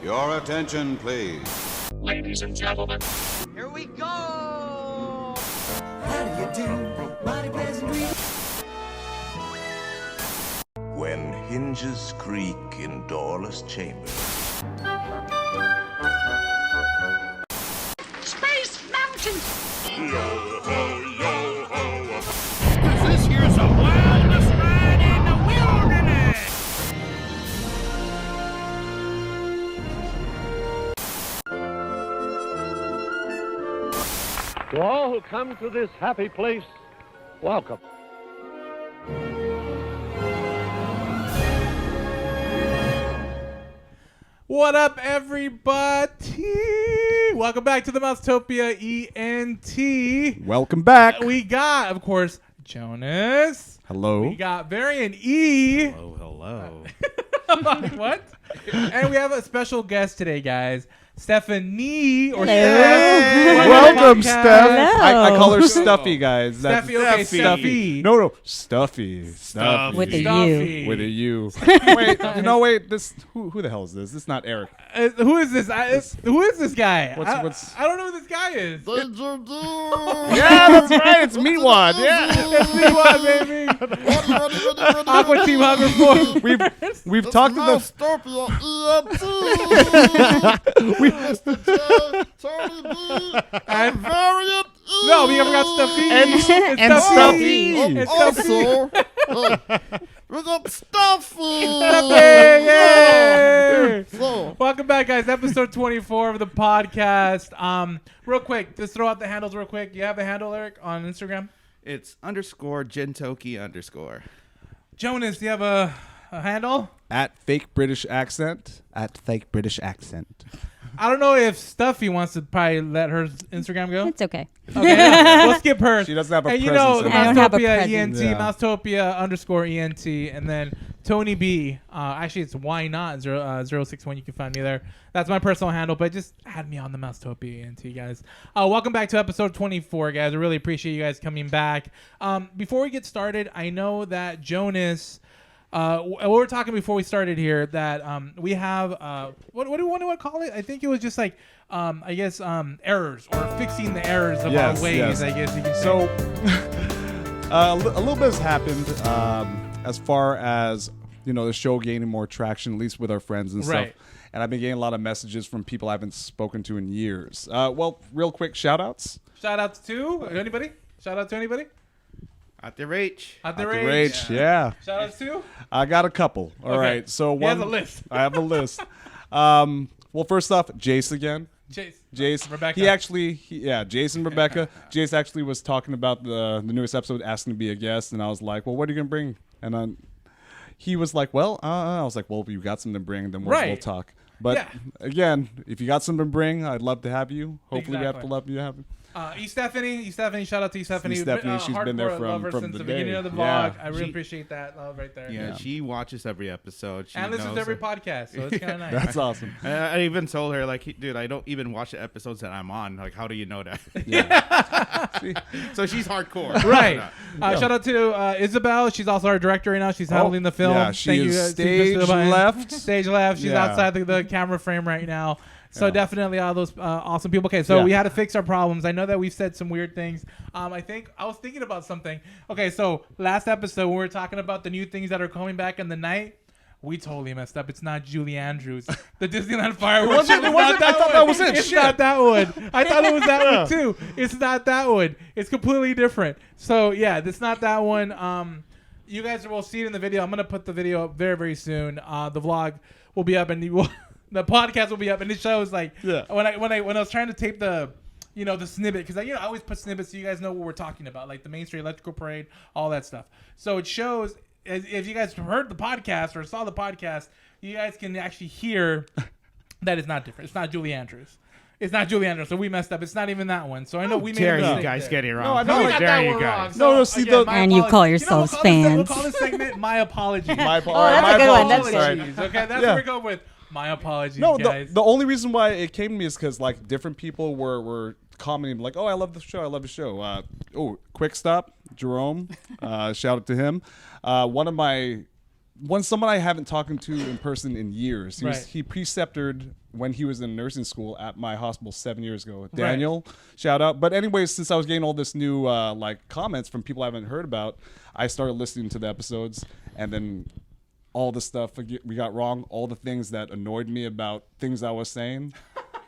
Your attention, please. Ladies and gentlemen. Here we go! How do you do? Mighty pleasant greeting. When hinges creak in doorless chambers. Space Mountain! Yo ho, yo ho. This here's a wildest ride in the wilderness! To all who come to this happy place, welcome. What up, everybody? Welcome back to the Mousetopia ENT. Welcome back. We got, of course, Jonas. Hello. We got Varian E. Hello. What? And we have a special guest today, guys. Stephanie or Hello. Steph. Welcome, Podcast. Steph. I call her Stuffy, guys. That's Stuffy, okay, Stuffy. No, Stuffy. Stuffy. With a Stuffy. U. With a U. Wait. This who the hell is this? This is not Eric. Who is this? Who is this guy? What's- I don't know who this guy is. Yeah, that's right. It's Meatwad. Yeah. It's me, what, baby? Aqua Team Hunger 4. We've talked to And Variant. No, we haven't got Stuffy. and Stuffy. It's Stuffy. We got Stuffy! Stuffy, yay! Welcome back, guys. Episode 24 of the podcast. Real quick, just throw out the handles real quick. You have a handle, Eric, on Instagram? It's _Gentoki_. Jonas, do you have a handle? At fake British accent. I don't know if Stuffy wants to probably let her Instagram go. It's okay. Okay, yeah. We'll skip hers. She doesn't have a and presence. you know, I don't have a Mousetopia presence. ENT, Yeah. Mousetopia _ENT, and then Tony B. Actually, it's why not 061. You can find me there. That's my personal handle, but just add me on the Mousetopia ENT, guys. Welcome back to episode 24, guys. I really appreciate you guys coming back. Before we get started, I know that Jonas. We were talking before we started here that we have what do you want to call it? I think it was just like I guess errors or fixing the errors of our ways. Yes. I guess you could say. So a little bit has happened as far as the show gaining more traction, at least with our friends and Right. stuff. And I've been getting a lot of messages from people I haven't spoken to in years. Well, real quick shout outs. Shout out to anybody? Shout out to anybody? At the Rach. At the Rage, Rage. yeah. Shout out to? I got a couple. All right. Okay. So He has a list. I have a list. Well, first off, Jace again. Jace. Rebecca. Jace and Rebecca. Jace actually was talking about the newest episode, asking to be a guest, and I was like, well, what are you going to bring? And he was like, well, I was like, well, if you got something to bring, then we'll talk. But Yeah. again, if you got something to bring, I'd love to have you. Hopefully we have to Exactly. love you to have you. Stephanie, shout out to Stephanie. Stephanie, she's been there hardcore from since the the day. beginning of the Yeah. vlog. I really appreciate that love right there. Yeah, she watches every episode. She And listens knows to every it. podcast, so it's kind of nice. That's awesome. I even told her, like, dude, I don't even watch the episodes that I'm on. Like, how do you know that? So she's hardcore. Right. Shout out to Isabel. She's also our director right now. She's handling the film. Yeah, she Thank is you, stage left. Stage left. She's Yeah. outside the camera frame right now. So Yeah. definitely all those awesome people. Okay, so Yeah. we had to fix our problems. I know that we've said some weird things. I was thinking about something. Okay, so last episode when we were talking about the new things that are coming back in the night, we totally messed up. It's not Julie Andrews. The Disneyland fireworks. It wasn't? I thought that was it. It's Shit. not that one. I thought it was that one too. It's not that one. It's completely different. So yeah, it's not that one. You guys will see it in the video. I'm gonna put the video up very, very soon. The vlog will be up, and the podcast will be up, and it shows like when I was trying to tape the snippet, because I always put snippets so you guys know what we're talking about, like the Main Street Electrical Parade, all that stuff. So it shows, if you guys heard the podcast or saw the podcast, you guys can actually hear that it's not different. It's not Julie Andrews. It's not Julie Andrews, so we messed up. It's not even that one. So I know we made a Dare mistake you guys there. get it wrong. No, I know. No, we How got dare that you one guys. wrong. No, So, see, again, my And you call apologies. yourselves We'll fans. call this segment My Apologies. My Oh, that's a good one. That's good. apologies. Okay, that's Yeah. what we're going with. My apologies, No, guys. the only reason why it came to me is because like different people were commenting like, "Oh, I love the show. I love the show." Quick stop, Jerome. Shout out to him. One of my When someone I haven't talked to in person in years, Right. he preceptored when he was in nursing school at my hospital 7 years ago. Daniel, shout out. But anyways, since I was getting all this new like comments from people I haven't heard about, I started listening to the episodes, and then all the stuff we got wrong, all the things that annoyed me about things I was saying.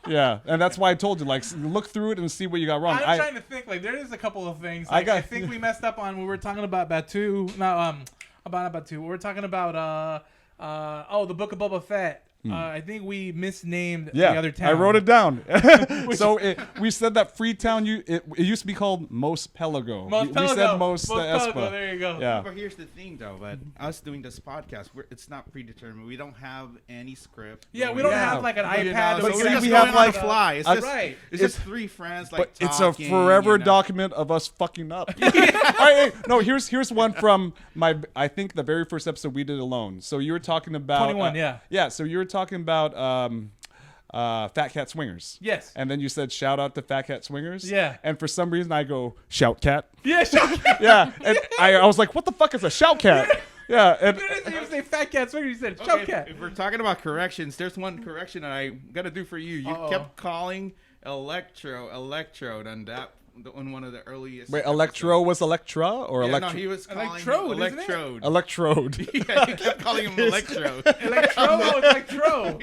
Yeah, and that's why I told you, like, look through it and see what you got wrong. I'm trying to think. Like, there is a couple of things. Like, I think we messed up on when we were talking about Batu. No, about Batu. We were talking about the Book of Boba Fett. I think we misnamed the other town. I wrote it down. So we said that Freetown, it used to be called Mos Pelago. We said Mos Espa. There you go. Yeah. But here's the thing, though. But us doing this podcast, it's not predetermined. We don't have any script. Yeah, we don't have like an iPad. But we we can just have have like fly. It's just right. It's just three friends like. But it's a talking, forever document of us fucking up. No, here's one from I think the very first episode we did alone. So you were talking about 21, yeah. Yeah, so you were talking about Fat Cat Swingers. Yes. And then you said shout out to Fat Cat Swingers. Yeah. And for some reason I go shout cat. Yeah, Yeah. And I was like, what the fuck is a shout cat? Yeah. And You didn't even say Fat Cat Swinger. You said Okay, Shout Cat. if we're talking about corrections, there's one correction that I gotta do for you. You kept calling electrode on one of the electriest. wait, Electro was Electra or Yeah, no, Electro? he was calling Electrode, isn't it? electrode. Electrode. Yeah, you kept calling him electrode. Electro.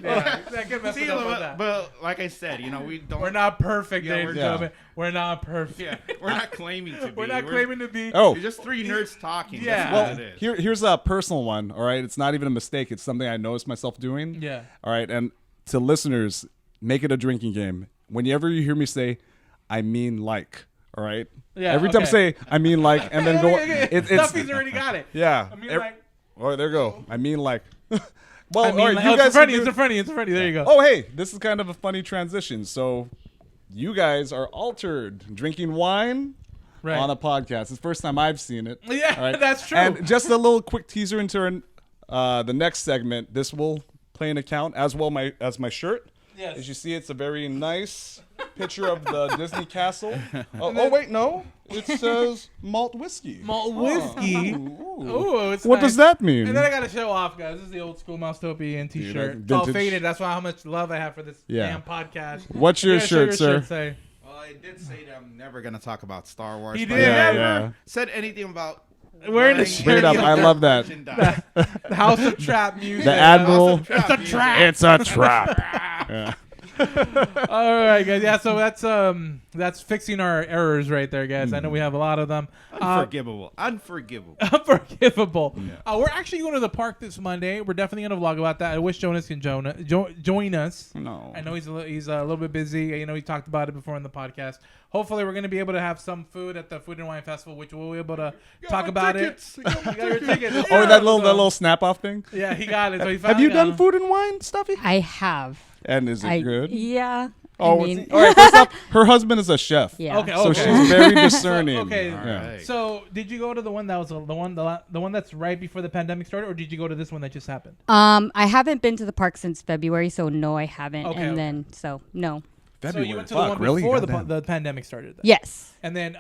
Yeah, I get messed See, up with that. but like I said, we don't. We're not perfect, Yeah, ladies we're- and gentlemen. We're not perfect. Yeah, we're not claiming to be. We're not claiming to be. Oh. We're just three nerds talking. Yeah. That's Well, what it is. here's a personal one, all right? It's not even a mistake. It's something I noticed myself doing. Yeah. All right, and to listeners, make it a drinking game. Whenever you hear me say, I mean like, all right? Yeah, Every time I okay. say, I mean like, and then go, it's... Stuffy's already got it. Yeah. I mean, like, Oh, there you go. I mean like... well, I mean, all right, like, you it's guys funny. can do- It's funny. There you go. Oh, hey, this is kind of a funny transition. So you guys are altered drinking wine Right. on a podcast. It's the first time I've seen it. Yeah, All right? that's true. And just a little quick teaser into the next segment. This will play an account as well as my shirt. Yes. As you see, it's a very nice picture of the Disney castle. Oh, wait, no. It says malt whiskey. Malt whiskey. Ooh, it's What nice. does that mean? And then I got to show off, guys. This is the old school Mousetopia t-shirt. Dude, It's all vintage. faded. That's why how much love I have for this Yeah. damn podcast. What's your You gotta show shirt, sir? say. Well, I did say that I'm never gonna talk about Star Wars. He but did. I Yeah, never yeah. said anything about Wearing a wearing shirt. Straight up, any I of love their that. merchandise. The House of Trap music. The Admiral. It's a trap. It's a trap. Yeah. All right, guys. Yeah, so that's fixing our errors right there, guys. I know we have a lot of them. Unforgivable. Unforgivable. Unforgivable. We're actually going to the park this Monday. We're definitely going to vlog about that. I wish Jonas can join us. No. I know he's a little bit busy. You know, he talked about it before on the podcast. Hopefully, we're going to be able to have some food at the Food and Wine Festival, which we'll be able to talk about tickets. it. You got your tickets. Oh, that little snap off thing. Yeah, he got it. So he Have finally you got done him. food and wine, Stuffy? I have. And is it good? Yeah. Oh, I mean, all right. First off, her husband is a chef. yeah. Okay. So she's very discerning. Okay. Yeah. Right. So, did you go to the one that was the one that's right before the pandemic started, or did you go to this one that just happened? I haven't been to the park since February, so no, I haven't. Okay, and okay. then so no. So you went to the one before the pandemic started. Then. Yes. And then,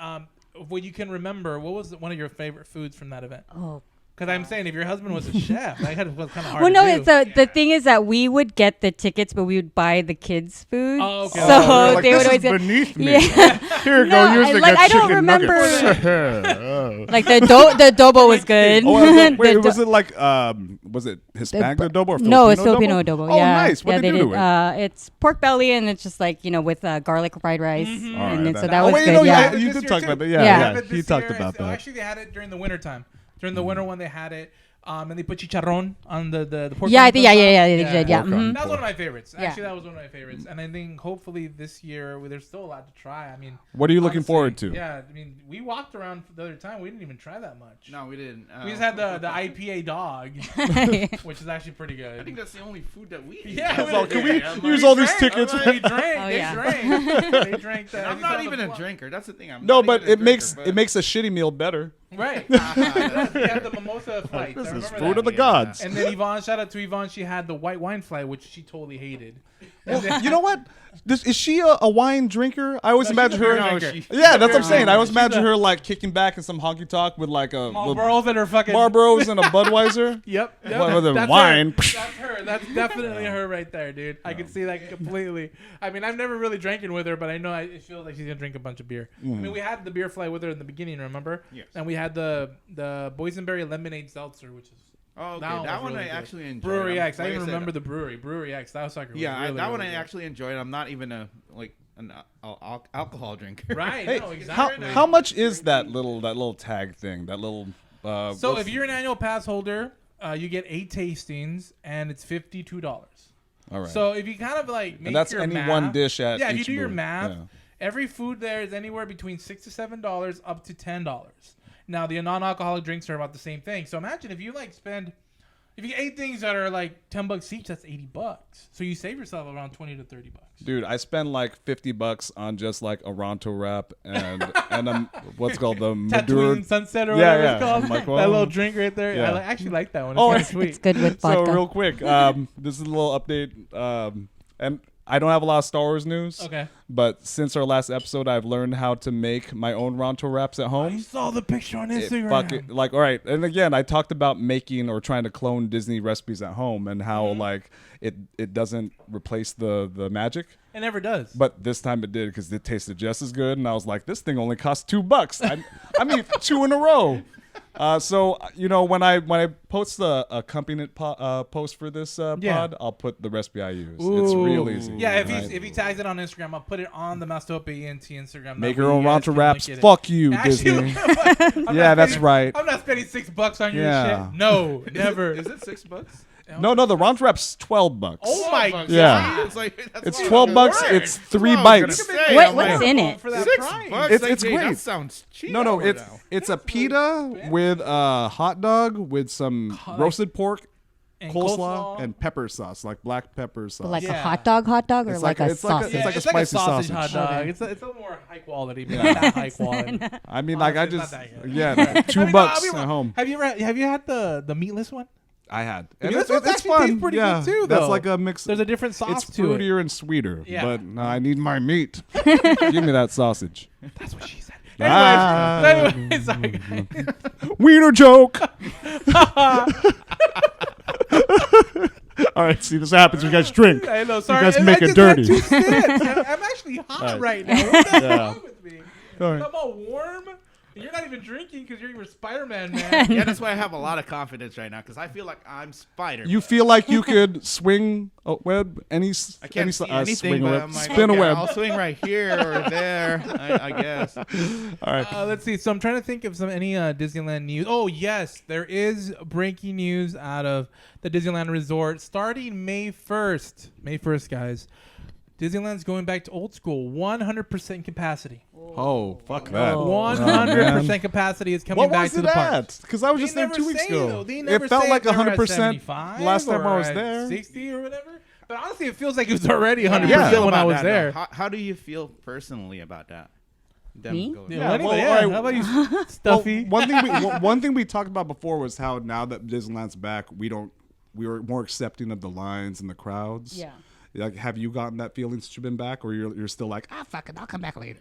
what you can remember, what was one of your favorite foods from that event? Oh. Because I'm saying, if your husband was a chef, that was kind of hard. Well, to no, do. the thing is that we would get the tickets, but we would buy the kids' food. Oh, okay. So you're like, they "This would is always beneath me." Yeah. Here you No, go. Use I- to like, get I don't chicken remember- nuggets. like the adobo was good. Wait, The was it like was it Hispanic adobo or Filipino No, it's Filipino adobo. Oh, Yeah. nice. What yeah, did they do to it? It's pork belly, and it's just like with garlic fried rice, All and right, then, so then. that Oh, was wait, good. no, yeah. You This did year talk too. about that. Yeah. Yeah, But he this talked year, about that. Actually, they had it during the winter time. During the winter when they had it. And they put chicharron on the pork. Yeah, I belly think, yeah, stuff. they did. Yeah. Pork on. mhm. That was one of my favorites. Yeah. Actually, that was one of my favorites. And I think hopefully this year there's still a lot to try. I mean, What are you looking honestly, forward to? Yeah, I mean, we walked around the other time. We didn't even try that much. No, we didn't. We just had the IPA dog, which is actually pretty I think good. that's the only food that we ate. Yeah, So can we I'm use like, all these drank. tickets? They drank. Oh, They yeah. drank. They drank that. I'm not even a drinker. That's the thing. I'm No, not but even a it makes drinker, it makes a shitty meal better. Right. We had the mimosa flights. This I is remember food that. of the gods. And then Yvonne, shout out to Yvonne. She had the white wine flight, which she totally hated. Well, you know what? Is she a wine drinker? I always imagine her. No, Yeah, that's what I'm saying. I always imagine her like kicking back in some honky tonk with like a Marlboros and her fucking Marlboros and a Budweiser. Yep. What other That's wine? Her. That's her. That's definitely her right there, dude. I can see that completely. I mean, I've never really drinking with her, but I know it feels like she's gonna drink a bunch of beer. I mean, we had the beer fly with her in the beginning, remember? Yes. And we had the boysenberry lemonade seltzer, which is Oh, okay. that That one really I good. actually enjoyed. Brewery X. I Like even said, remember the Brewery X. That was like Yeah, really, that one really I good. actually enjoyed. I'm not even an alcohol drinker. Right. Hey, no, exactly. how much is that little tag thing? That little. So if you're an annual pass holder, you get 8 tastings, and it's $52. All right. So if you kind of like make And that's your any math, one dish at if you each do your booth. math, Yeah. every food there is anywhere between $6 to $7 up to $10. Now the non-alcoholic drinks are about the same thing. So imagine if you if you get 8 things that are like $10 each, that's $80. So you save yourself around $20 to $30. Dude, I spend like $50 on just like a Ronto wrap and what's called the Tatooine Madured. Sunset or Yeah, whatever yeah. it's called. I'm like, That well, little drink right there. yeah. I actually like that one. It's Oh, kind of sweet. It's good with So vodka. real quick, this is a little update, and I don't have a lot of Star Wars news. Okay. But since our last episode, I've learned how to make my own Ronto wraps at home. I saw the picture on Instagram. All right, and again, I talked about making or trying to clone Disney recipes at home and how like it doesn't replace the magic. It never does. But this time it did because it tasted just as good, and I was like, this thing only cost $2. I mean, 2 in a row. So you know, when I post the accompaniment post for this pod, I'll put the recipe I use. It's real easy. Yeah, right? if he tags it on Instagram, I'll put it on the Mousetopia ENT Instagram. Make That your way own you guys Ronto can wraps. link it. Fuck you, Actually, Disney. I'm Yeah, not that's spending- right. I'm not spending $6 on your Yeah. shit. No, never. Is it $6? No, the Ronto wrap's $12. Oh my god! Yeah. It's like It's that's $12. word. It's 3 That's what I was bites. gonna say. What- I'm what's like, in it? For that $6. price. It's Like, hey, great. That sounds cheap. No, over it's now. it's a pita with a hot dog with some roasted pork, And coleslaw, and pepper sauce, like black pepper sauce. But like Yeah. a hot dog, or It's like, like- a it's like a- sausage? it's like a it's like a spicy sausage sausage. hot dog. Okay. It's a little more high quality, but not that high quality. I mean, like I Honestly, just not that good. yeah, $2 I mean, no, I'll be at wrong. home. Have you had the meatless one? I had. The And meatless it's one actually fun. tastes pretty Yeah, good too. that's though. like a mix. There's a different sauce It's to it. fruitier and sweeter, Yeah. but I need my meat. Give me that sausage. That's what she said. Ah. Anyways, sorry, guys. Wiener joke. All right, see, this happens when you guys drink. I know, sorry. guys I make it just had dirty. 2 sips. I'm actually hot right now. What the Yeah. wrong with me? All right. I'm all warm. And you're not even drinking because you're Spider-Man, man. Yeah, that's why I have a lot of confidence right now because I feel like I'm Spider. You feel like you could swing a web any I can't see anything, swing a but web, I'm like, spin okay, a web. I'll swing right here or there, I guess. All right. Let's see. So I'm trying to think of any Disneyland news. Oh, yes. There is breaking news out of the Disneyland Resort starting May 1st. May 1st, guys. Disneyland's going back to old school. 100% capacity. Oh, fuck that. 100% capacity is coming What back was to it the park. at? Because I was just They there never 2 weeks say, ago. though. They never It felt say like if they're at 100% 75 last time I or was at there. 60 or whatever. But honestly, it feels like it was already 100% Yeah. when I was About that, there. though? How do you feel personally about that? Them Me? going- Yeah, Yeah, well, anyway, well, yeah. all right. How about you, Well, Stuffy? one thing we talked about before was how now that Disneyland's back, we were more accepting of the lines and the crowds. Yeah. Like, have you gotten that feeling since you've been back, or you're still like, fuck it, I'll come back later?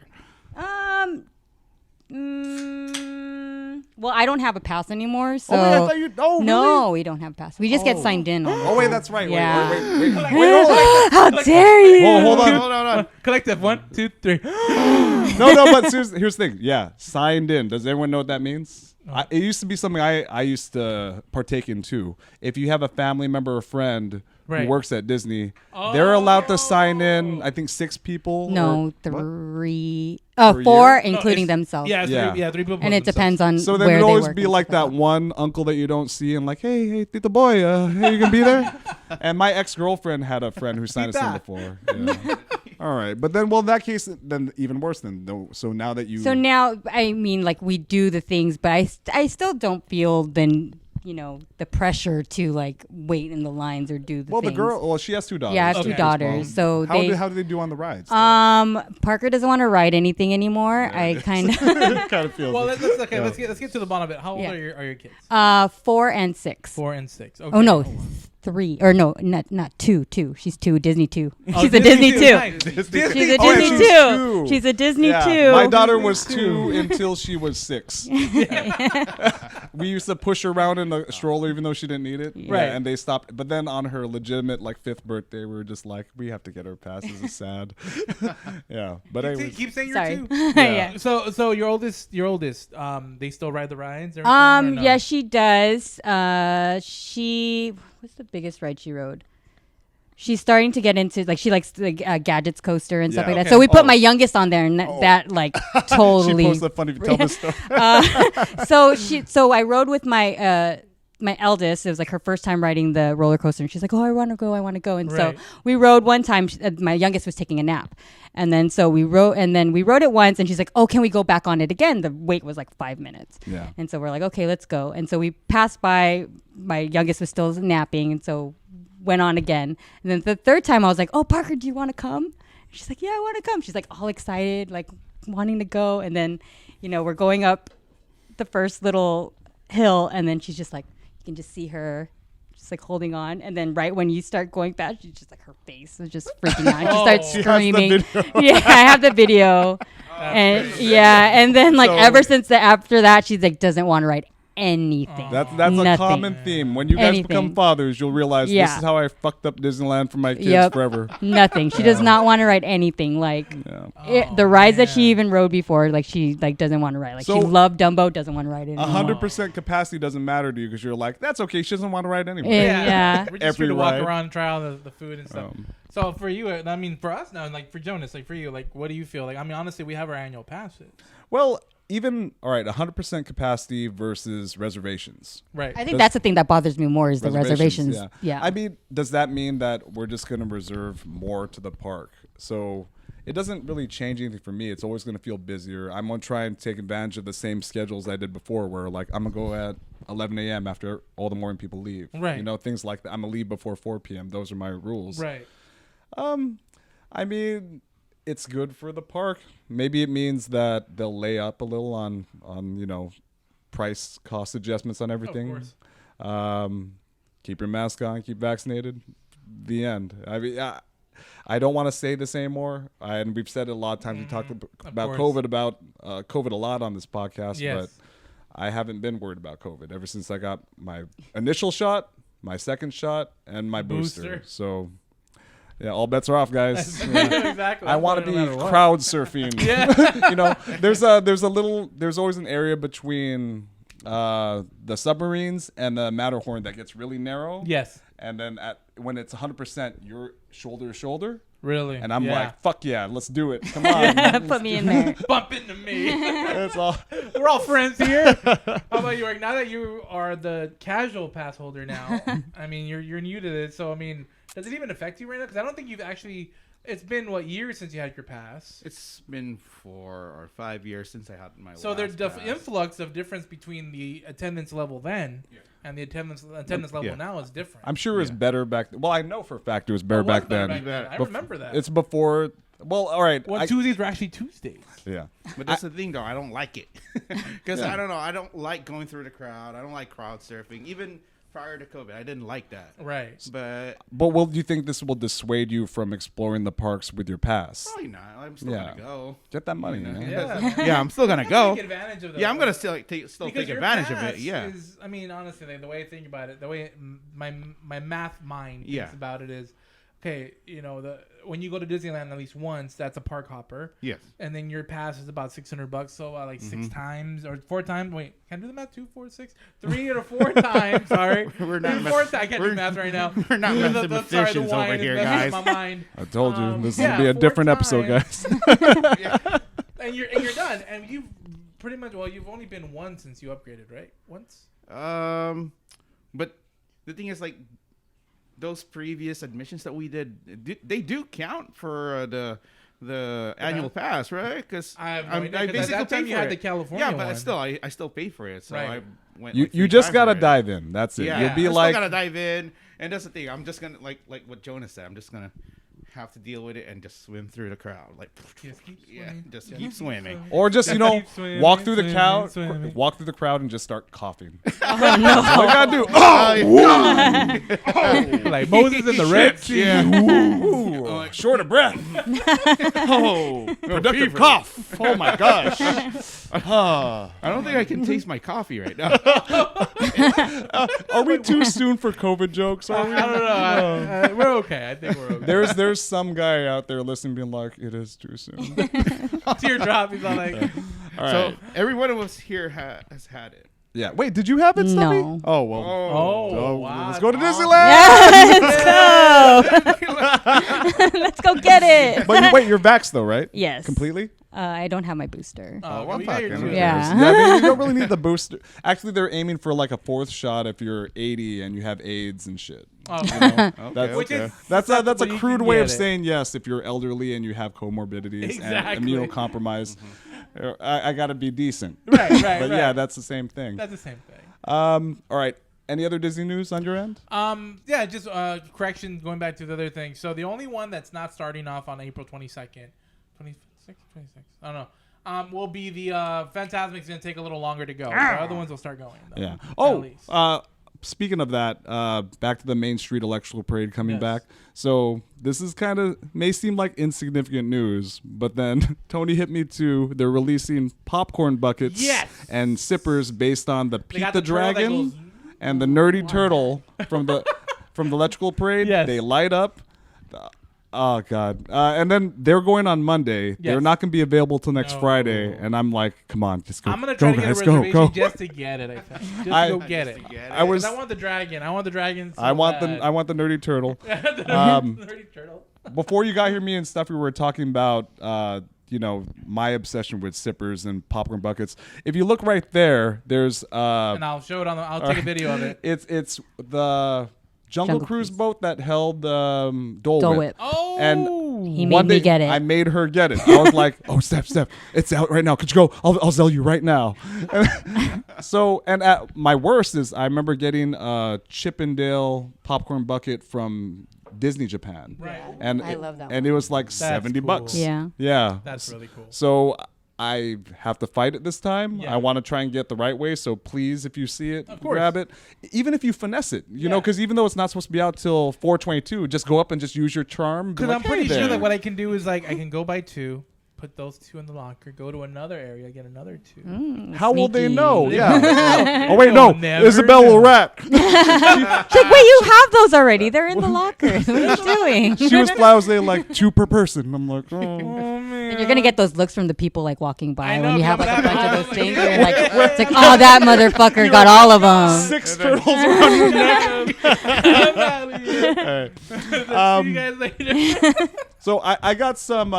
Well, I don't have a pass anymore, so Oh, wait, I thought you. Oh, no, really? we don't have a pass. We just get signed in. On Oh, wait, that's right. Yeah. Wait, How dare you? Whoa, hold on. Hold on. Collective. 1, 2, 3. No, but here's the thing. Yeah, signed in. Does everyone know what that means? It used to be something I used to partake in too. If you have a family member or friend Right. who works at Disney, they're allowed to sign in. I think 6 people. No, or- what? 3. Per 4, year? including themselves. Yeah, Yeah. 3 people. And it depends on So then where it'd they always work be and like stuff that one uncle that you don't see and like, hey, Tito boy, hey, you gonna be there? And my ex-girlfriend had a friend who signed us in Tita. before. Yeah. All right, but then, well, in that case, then even worse. So now that you, So now, I mean, like, we do the things, but I still don't feel the pressure to like wait in the lines or do the well, things. the girl, well, she has 2 daughters. Yeah, I have too, 2 as daughters. well. So How do they do on the rides? Parker doesn't want to ride anything anymore. I kind of kind of feels. Well, it. let's get to the bottom of it. How old Yeah. are your kids? 4 and 6. 4 and 6. Okay. Oh no, 3 or no, not 2. She's 2. Disney 2. Oh, She's a Disney 2. Nice. She's a Oh, Disney she's 2. two. She's a Disney Yeah, 2. my daughter was 2 until she was 6. We used to push her around in the stroller even though she didn't need it. Right. Yeah, and they stopped. But then on her legitimate 5th birthday, we were just like, we have to get her pass. This is sad. Yeah. But anyways. Keep saying Sorry. you're 2. Yeah. So your oldest, they still ride the rides? Or anything, or no? Yeah, she does. What's the biggest ride she rode? She's starting to get into she likes the gadgets coaster and stuff Yeah, like that. okay. So we put my youngest on there, and that totally. She posted funny to tell this story. So I rode with my eldest. It was her first time riding the roller coaster, and she's like, "Oh, I want to go. And Right. so we rode one time. My youngest was taking a nap, and then we rode it once, and she's like, "Oh, can we go back on it again?" The wait was 5 minutes. Yeah. And so we're like, "Okay, let's go." And so we passed by. My youngest was still napping, and so went on again. And then the third time, I was like, "Oh, Parker, do you want to come?" She's like, "Yeah, I want to come." She's all excited, wanting to go. And then, we're going up the first little hill, and then she's just you can just see her just holding on. And then right when you start going fast, she's just her face is just freaking out. She starts She has the screaming. video. Yeah, I have the video. And and then ever since after that, she's doesn't want to ride anything. That's Nothing. a common theme. When you guys Anything. become fathers, you'll realize Yeah. this is how I fucked up Disneyland for my kids Yep. forever. Nothing. She does not want to ride anything. The rides that she even rode before, she doesn't want to ride. So- she loved Dumbo, doesn't want to ride it. 100% capacity doesn't matter to you because you're that's okay. She doesn't want to ride anyway. Yeah. We're just Every here to walk ride. around and try all the food and stuff. So for you, I mean, for us now, and for Jonas, for you, what do you feel? I mean, honestly, we have our annual passes. Well, even, all right, 100% capacity versus reservations. Right. I think that's the thing that bothers me more is the reservations. Yeah. I mean, does that mean that we're just going to reserve more to the park? So it doesn't really change anything for me. It's always going to feel busier. I'm going to try and take advantage of the same schedules I did before where, I'm going to go at 11 a.m. after all the morning people leave. Right. Things like that. I'm going to leave before 4 p.m. Those are my rules. Right. I mean, it's good for the park. Maybe it means that they'll lay up a little on price cost adjustments on everything. Keep your mask on, keep vaccinated. The end. I mean, I don't want to say this anymore. And we've said it a lot of times. We talked about COVID COVID a lot on this podcast, but I haven't been worried about COVID ever since I got my initial shot, my second shot, and my booster. So yeah, all bets are off, guys. Exactly. I want to be No matter what. crowd surfing. There's always an area between the submarines and the Matterhorn that gets really narrow. Yes. And then when it's 100%, you're shoulder to shoulder. Really? And I'm like, fuck yeah, let's do it. Come on. Put me in there. Bump into me. That's all. We're all friends here. How about you, Rick? Now that you are the casual pass holder now, I mean, you're new to this, so I mean, does it even affect you right now? Because I don't think you've actually. It's been years since you had your pass. It's been 4 or 5 years since I had my So last there's the pass. influx of difference between the attendance level then and the attendance level now is different. I'm sure it was better back then. Well, I know for a fact it was better back then. I remember that. It's before. Well, all right. Tuesdays were actually Tuesdays. Yeah. But that's the thing, though. I don't like it because I don't know. I don't like going through the crowd. I don't like crowd surfing. Even prior to COVID, I didn't like that. Right. But do you think this will dissuade you from exploring the parks with your pass? probably not. I'm still gonna go. Get that money, man. Yeah. I'm still gonna go. Take advantage of that. Yeah, I'm gonna still take Because advantage your of it. pass Yeah. is, I mean, honestly, the way I think about it, the way my math mind thinks about it is, okay, when you go to Disneyland at least once, that's a park hopper. Yes. And then your pass is about $600, so 6 times or 4 times. Wait, can I do the math? 2, 4, 6, 3 or 4 times. Sorry, We're not I can't do math right now. We're not mathematicians over here, guys. My mind. I told you this yeah, would be a 4 different episode, times. guys. And you're done. And you've pretty much you've only been one since you upgraded, right? Once. But the thing is, those previous admissions that we did, they do count for the annual pass, right? Because I have no I idea, 'cause basically at that time paid you for had it. the California Yeah, but one. still, I still pay for it. So Right. I went. You 3 just times gotta already. dive in. That's it. Yeah, You'll be I like, still gotta dive in, and that's the thing. I'm just gonna like what Jonas said. I'm just gonna have to deal with it and just swim through the crowd. Like, Just keep yeah, swimming. just keep swimming. Or just Keep swimming, walk through the swimming, crowd, swimming. walk through the crowd, and just start coughing. Oh, That's all you gotta do. Oh, Like Moses in the Red Sea. ooh, short of breath. Oh, productive cough. Oh my gosh. I don't think I can taste my coffee right now. Are we too soon for COVID jokes? Are we? I don't know. We're okay. I think we're okay. There's some guy out there listening, being like, "It is too soon." Teardrop. He's all like, All So right. every one of us here has had it. Yeah. Wait, did you have it, Stuffy? No. Oh well. oh, wow. Let's go to Awesome. Disneyland. Let's go. Let's go get it. But wait, you're vaxxed though, right? Yes. Completely. I don't have my booster. Oh, we got your two. Yeah. Yeah, I mean, you don't really need the booster. Actually, they're aiming for like a 4th shot if you're 80 and you have AIDS and shit. Oh, That's Which is that's acceptable, a you crude can way get of it. saying yes if you're elderly and you have comorbidities Exactly. and immunocompromised. I got to be decent. Right, But right. yeah, that's the same thing. That's the same thing. All right. Any other Disney news on your end? Yeah, just correction going back to the other thing. So the only one that's not starting off on April 22nd, 26th, I don't know. Will be the Fantasmic's going to take a little longer to go. The other ones will start going. Though, Yeah. at Oh, least. speaking of that, back to the Main Street Electrical Parade coming Yes. back. So this is kind of may seem like insignificant news, but then Tony hit me too. They're releasing popcorn buckets Yes. and sippers based on the Pete got the the turtle that Dragon goes- and the Nerdy Turtle from the Electrical Parade. Yes. They light up. Oh God! And then they're going on Monday. They're Yes. not going to be available till next No. Friday. And I'm like, come on, just go. I'm going to try go, to get guys, a go, reservation go. just to get it, I think. Just I- to go get it. I was. 'Cause I want the dragon. I want the dragon so I want bad. the Nerdy Turtle. Nerdy turtle. Before you got here, me and Stuffy were talking about my obsession with sippers and popcorn buckets. If you look right there, there's And I'll show it on the. I'll take a video of it. it's the Jungle Cruise boat that held Dole Dole Whip. Whip. Oh, And He one made me day, get it. I made her get it. I was like, "Oh, Steph, it's out right now. Could you go? I'll sell you right now." So, and at my worst is I remember getting a Chippendale popcorn bucket from Disney Japan, Right. And I love that and it was like $70 bucks. cool. Yeah. Yeah, That's really cool. So I have to fight it this time. Yeah. I want to try and get the right way. So please, if you see it, Of course. grab it. Even if you finesse it, you know, Yeah. because even though it's not supposed to be out till 4/22, just go up and just use your charm. Be Because like, I'm pretty "Hey sure there." that what I can do is like I can go buy 2, put those 2 in the locker, go to another area, get another 2. How will they Sneaky. know? Yeah. Oh wait, You'll no. never Isabel know. will rat. She's like, wait, you have those already. They're in the locker. What are you doing? She was blousing like 2 per person. I'm like, oh. Oh man. And you're gonna get those looks from the people like walking by I when know, you have like yeah, a bunch but of those I'm things. like, Where you're like, it's like, oh, that motherfucker got all of them. 6 turtles around your neck. I'm out of here. All right. See you guys later. So I got some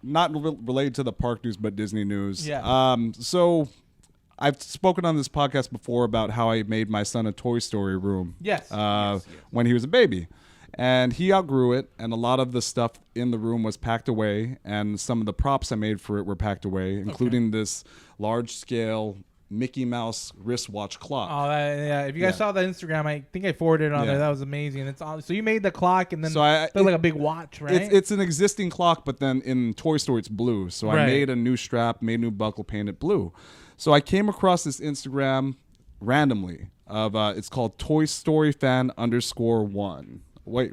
not related to the park news, but Disney news. Yeah. So I've spoken on this podcast before about how I made my son a Toy Story room. Yes. When he was a baby. And he outgrew it, and a lot of the stuff in the room was packed away, and some of the props I made for it were packed away, including this large-scale Mickey Mouse wristwatch clock. Oh, yeah. If you guys saw the Instagram, I think I forwarded it on Yeah. there. That was amazing. It's all, so you made the clock and then So I- built like a big watch, right? It's an existing clock, but then in Toy Story it's blue. So I Right. made a new strap, made a new buckle, painted blue. So I came across this Instagram randomly of it's called Toy Story Fan _1. Wait,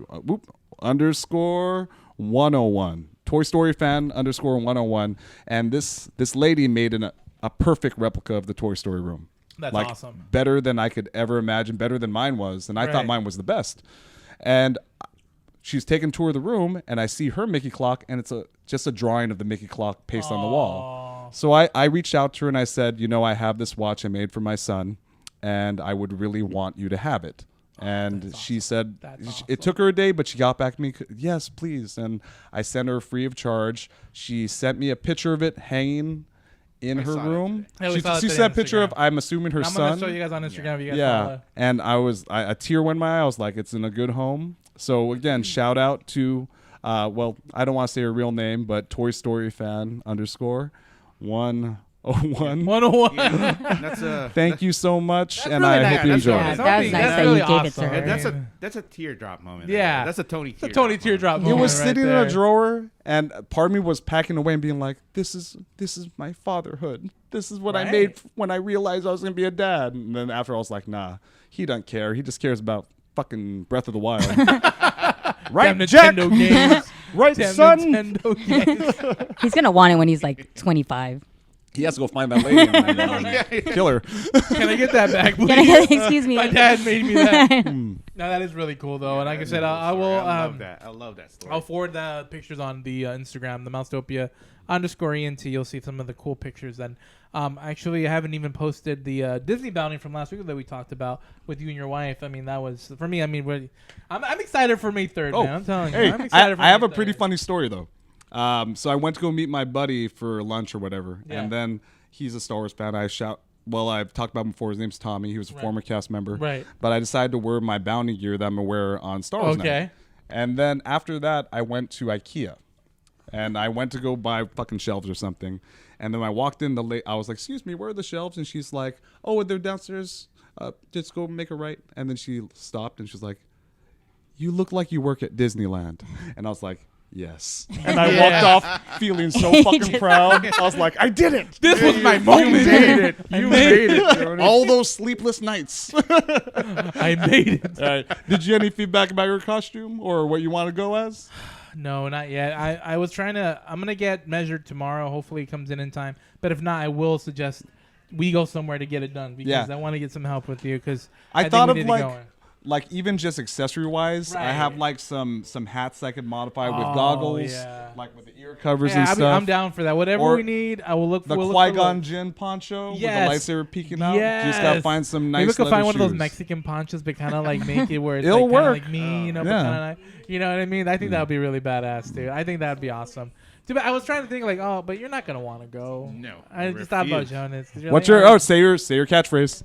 underscore 101. Toy Story Fan _ 101. And this lady made a perfect replica of the Toy Story room. That's like, awesome. Better than I could ever imagine, better than mine was. And I thought Right. mine was the best. And she's taking a tour of the room, and I see her Mickey clock, and it's just a drawing of the Mickey clock pasted on the wall. So I reached out to her, and I said, I have this watch I made for my son, and I would really want you to have it. And she said it took her a day, but she got back to me. Yes, please. And I sent her free of charge. She sent me a picture of it hanging in her room. Yeah, we She saw it today sent on a picture of, Instagram. I'm assuming, her I'm son. gonna show you guys on Instagram. If you guys Yeah, follow. and a tear went in my eye. I was like, it's in a good home. So again, shout out to, I don't want to say her real name, but Toy Story Fan _ 101. 101. 101. That's a Thank you so much, That's and really I nice. hope you That's enjoy really it. That was nice That's that really you gave it to awesome. her. that's a teardrop moment. Yeah. That's a Tony. It's a Tony teardrop It moment was right sitting in there. a drawer, and part of me was packing away and being like, "This is my fatherhood. This is what I Right. made when I realized I was gonna be a dad." And then after I was like, "Nah, he doesn't care. He just cares about fucking Breath of the Wild." Right, Damn Jack? Nintendo games. Right, Damn son? Nintendo games. He's gonna want it when he's like 25. He has to go find that lady and kill her. Can I get that back, please? Can I get, excuse me? My dad made me that. No, that is really cool though, and like I said, I will. I love that. I love that story. I'll forward the pictures on the Instagram, the Mousetopia _ENT. You'll see some of the cool pictures. And actually, I haven't even posted the Disney bounty from last week that we talked about with you and your wife. I mean, that was for me. I mean, really, I'm excited for May 3rd, man. I'm telling you. Hey, I'm excited for I have May a pretty 3rd. funny story though. So I went to go meet my buddy for lunch or whatever, Yeah. and then he's a Star Wars fan. I've talked about him before. His name's Tommy. He was a former cast member. Right. But I decided to wear my bounty gear that I'm gonna wear on Star Wars Okay. night. And then after that, I went to IKEA, and I went to go buy fucking shelves or something. And then I walked in. I was like, "Excuse me, where are the shelves?" And she's like, "Oh, they're downstairs. Just go make a right." And then she stopped and she's like, "You look like you work at Disneyland." And I was like, "Yes." And I walked off feeling so fucking proud. I was like, "I did it. This was my moment. You made it. You made it. All those sleepless nights." I made it. All right. Did you get any feedback about your costume or what you want to go as? No, not yet. I was trying to. I'm gonna get measured tomorrow. Hopefully, it comes in time. But if not, I will suggest we go somewhere to get it done because Yeah. I want to get some help with you. Because I thought of like even just accessory wise, I Right. have like some hats I could modify with Oh, goggles, yeah. like with the ear covers Yeah, and I'm stuff. down for that. Whatever Or we need, I will look. The we'll look for Qui-Gon look. Jinn poncho Yes. with the lightsaber peeking out. You just gotta Yes. find some nice Maybe we could find leather one of those shoes. Mexican ponchos, but kind of like make it where it's It'll like, kinda work. like me, you know, but Yeah. kinda, you know what I mean? I think that would be really badass, dude. I think that would be awesome. Dude, but I was trying to think like, oh, but you're not gonna want to go. No, I I just thought about refuse. Jonas. 'cause you're What's like, your say your catchphrase?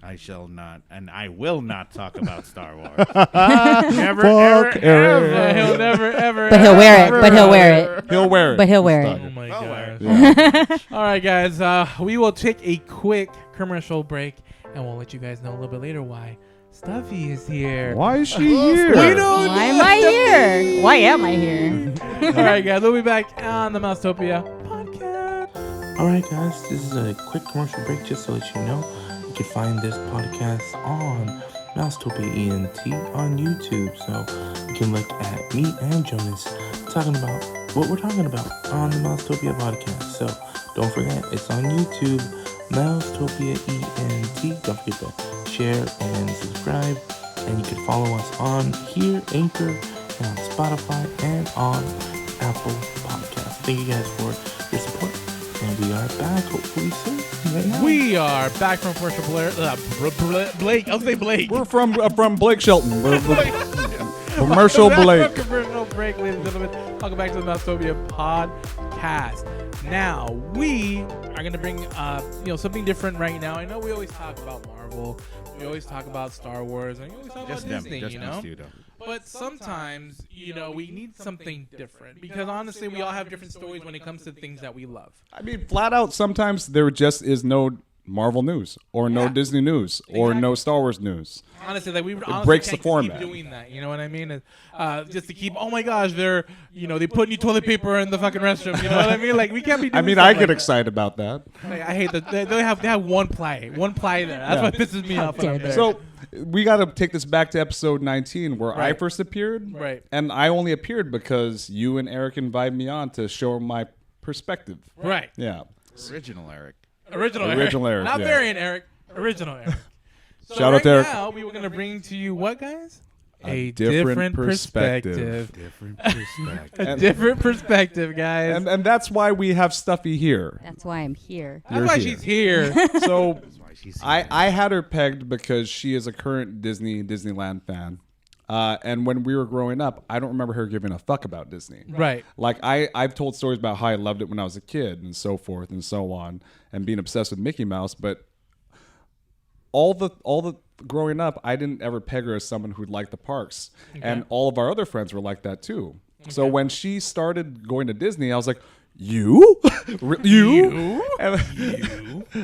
I shall not, and I will not talk about Star Wars. Never, Fuck ever, Eric. ever. He'll never, ever. But he'll wear it. ever, But he'll wear ever. it. He'll wear it. But he'll wear Oh it. my I'll gosh. wear it. Yeah. All right, guys. We will take a quick commercial break, and we'll let you guys know a little bit later why Stuffy is here. Why is she here? We don't Why know am I Stuffy. here? Why am I here? All right, guys. We'll be back on the Mousetopia podcast. Alright guys, this is a quick commercial break just to let you know you can find this podcast on Mousetopia ENT on YouTube. So you can look at me and Jonas talking about what we're talking about on the Mousetopia podcast. So don't forget, it's on YouTube, Mousetopia ENT. Don't forget to share and subscribe. And you can follow us on here, Anchor, and on Spotify, and on Apple Podcasts. Thank you guys for your support. And we are back, hopefully soon. Right now. We are back from commercial Blake. I'll say Blake. We're from Blake Shelton. Commercial Blake. Commercial break, ladies and gentlemen. Welcome back to the Mousetopia podcast. Now we are gonna bring something different right now. I know we always talk about Marvel, we always talk about Star Wars, and we always talk Just about them. Disney. Just You them know. two, though. But sometimes, we need something different because honestly, we all have different stories when it comes to things that we love. I mean, flat out, sometimes there just is no Marvel news or no Disney news or no Star Wars news. Honestly, like we honestly breaks can't the format. keep doing that. You know what I mean? Just to keep. Oh my gosh, they're they put new toilet paper in the fucking restroom. You know what I mean? Like we can't be. Doing I mean, stuff I get like that. excited about that. Like, I hate that they have one ply there. That's what pisses me off. When I'm there. So we got to take this back to episode 19 where I Right. first appeared. Right. And I only appeared because you and Eric invited me on to show my perspective. right, Yeah. Original Eric. original Eric, not yeah. variant Eric, original Eric. So Shout out right to Eric. now we were gonna bring to you what, guys? A different perspective. Different perspective. A different perspective, guys. And that's why we have Stuffy here. That's why I'm here. That's why she's here. So Why she's I had her pegged because she is a current Disneyland fan. And when we were growing up, I don't remember her giving a fuck about Disney. Right. Like I've told stories about how I loved it when I was a kid and so forth and so on, and being obsessed with Mickey Mouse. But all the growing up, I didn't ever peg her as someone who'd like the parks, and all of our other friends were like that too. So when she started going to Disney, I was like, you? You?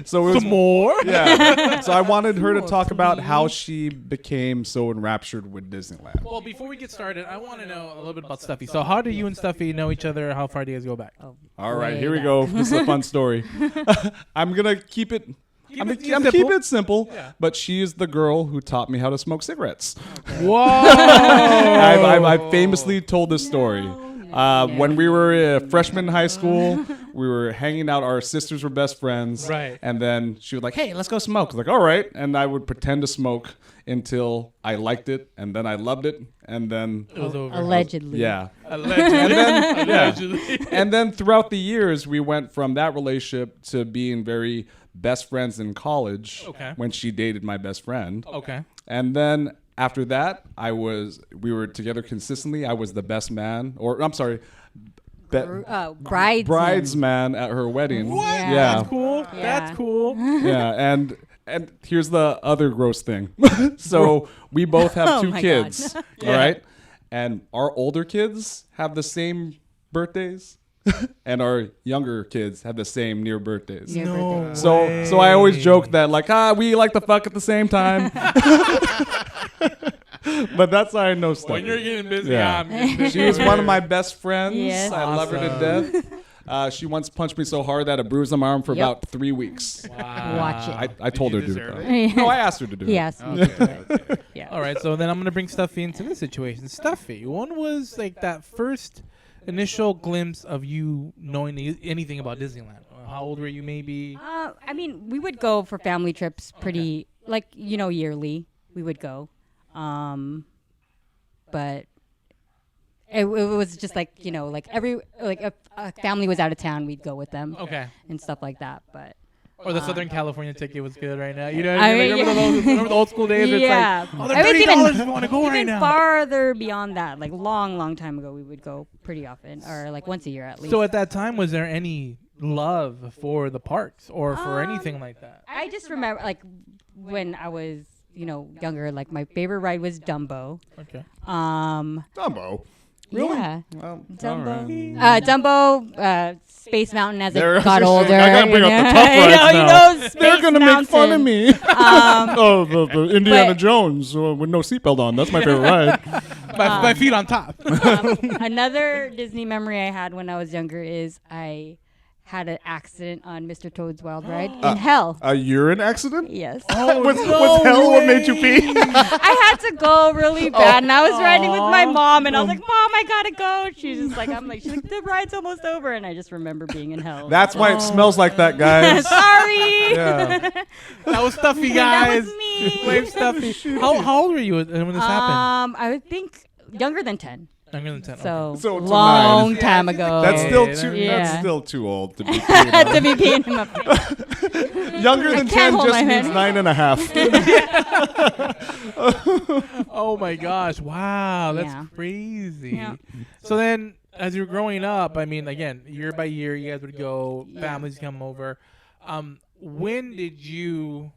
So it was Some more? Yeah. So I wanted her to talk about how she became so enraptured with Disneyland. Well, before we get started, I want to know a little bit about Stuffy. So how do you and Stuffy know each other? How far do you guys go back? All right, way here we back. go. This is a fun story. I'm gonna keep it. I'm it gonna keep simple. it simple. Yeah. But she is the girl who taught me how to smoke cigarettes. Whoa! I famously told this story. When we were freshmen in high school, we were hanging out. Our sisters were best friends. Right. And then she was like, "Hey, let's go smoke." I was like, "All right." And I would pretend to smoke until I liked it, and then I loved it, and then It was over. Allegedly. yeah. Allegedly. And then, yeah. Allegedly. And then throughout the years, we went from that relationship to being very best friends in college. Okay. When she dated my best friend. Okay. And then after that, we were together consistently. I was the best man, or I'm sorry, bridesman at her wedding. What? Yeah. That's cool. Yeah. That's cool. Yeah, and here's the other gross thing. So we both have Oh two my kids, God. all right? And our older kids have the same birthdays, and our younger kids have the same near birthdays. Near No. birthday. So I always joke that like we like to fuck at the same time. But that's how I know stuff. When you're getting busy, Yeah. I'm getting busy. She was one of my best friends. Yes. I love her to death. She once punched me so hard that I bruised my arm for Yep. about 3 weeks. Watch it. I told her you to do deserve it. No, I asked her to do He it. asked me to do it. Yeah. All right, so then I'm gonna bring Stuffy into this situation. Stuffy, when was like that first initial glimpse of you knowing anything about Disneyland? How old were you, maybe? I mean, we would go for family trips pretty, yearly. We would go. But it was just like, if a family was out of town, we'd go with them. Okay. And stuff like that. But Or the Southern California ticket was good right now. You know, I what I mean? mean, Remember the old school days? yeah. It's like, oh, they're I was $30 if you want to go right even now. farther beyond that, like long time ago, we would go pretty often, or like once a year at least. So at that time, was there any love for the parks or for anything like that? I just remember, like, when I was, younger, like my favorite ride was Dumbo. Okay. Dumbo. Really? Yeah. Well, Dumbo. all right. Dumbo, Space Mountain as There- it got older. I gotta bring up the tough I rides know, now. you know, They're Space gonna make fun of Mountain. me. Oh, the Indiana but- Jones with no seatbelt on. That's my favorite ride. My feet on top. Another Disney memory I had when I was younger is I had an accident on Mr. Toad's Wild Ride in hell. A urine accident? Yes. Was hell what made you pee? I had to go really bad, and I was riding with my mom, and I was like, "Mom, I gotta go." She's just like, she's like, "The ride's almost over," and I just remember being in hell. That's why it smells like that, guys. Sorry. Yeah. That was Stuffy, That guys. was me. Wave Stuffy. How old were you when this happened? I would think younger than 10. Younger than 10. So, So it's a long nine. time ago. That's still Yeah. too. Yeah. That's still too old to be. peeing to be peeing in my face. on. Younger than 10 hold just my means hand. 9.5. Oh my gosh! Wow, that's Yeah. crazy. Yeah. So then, as you were growing up, I mean, again, year by year, you guys would go. Yeah. Families come over. When did you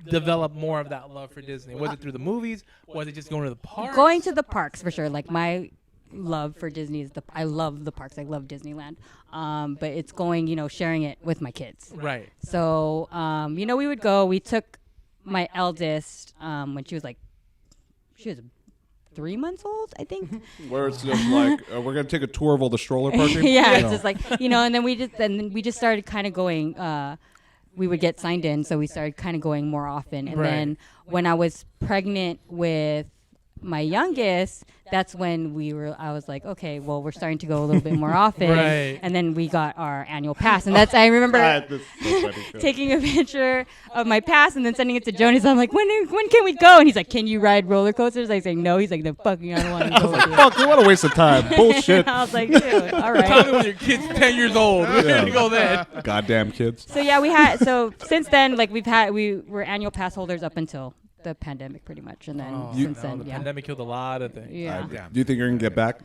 develop more of that love for Disney? Was it through the movies? Was it just going to the parks? Going to the parks for sure. Like my love for Disney is I love the parks. I love Disneyland. But it's going, sharing it with my kids. Right. So, we would go. We took my eldest when she was 3 months old, I think. Where it's just like we're gonna take a tour of all the stroller parking. Yeah, it's just like and then we just started kind of going. We would get signed in, so we started kind of going more often. And Right. then when I was pregnant with my youngest, that's when I was like, okay, well, we're starting to go a little bit more often. Right. And then we got our annual pass, and I remember taking a picture of my pass and then sending it to Jonas. I'm like, when can we go? And he's like, can you ride roller coasters? I say no. He's like, no, fucking, I don't want to go. with you." Fuck, what a waste of time. Bullshit. I was like, dude, all right. Tell me when your kid's 10 years old. We're Yeah. gonna go then. Goddamn kids. So yeah, since then, like we were annual pass holders up until the pandemic, pretty much, and then since then, The yeah, pandemic killed a lot of things. yeah. Do you think you're gonna get back?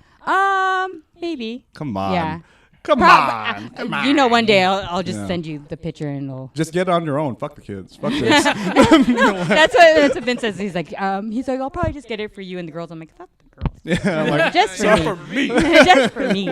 Maybe. Come on. Yeah. Come on. One day I'll just Yeah. send you the picture and it'll. Just get on your own. Fuck the kids. Fuck this. That's what Vince says. He's like, I'll probably just get it for you and the girls. I'm like, fuck the girls. Yeah, like, Just for me. For me. Just for me.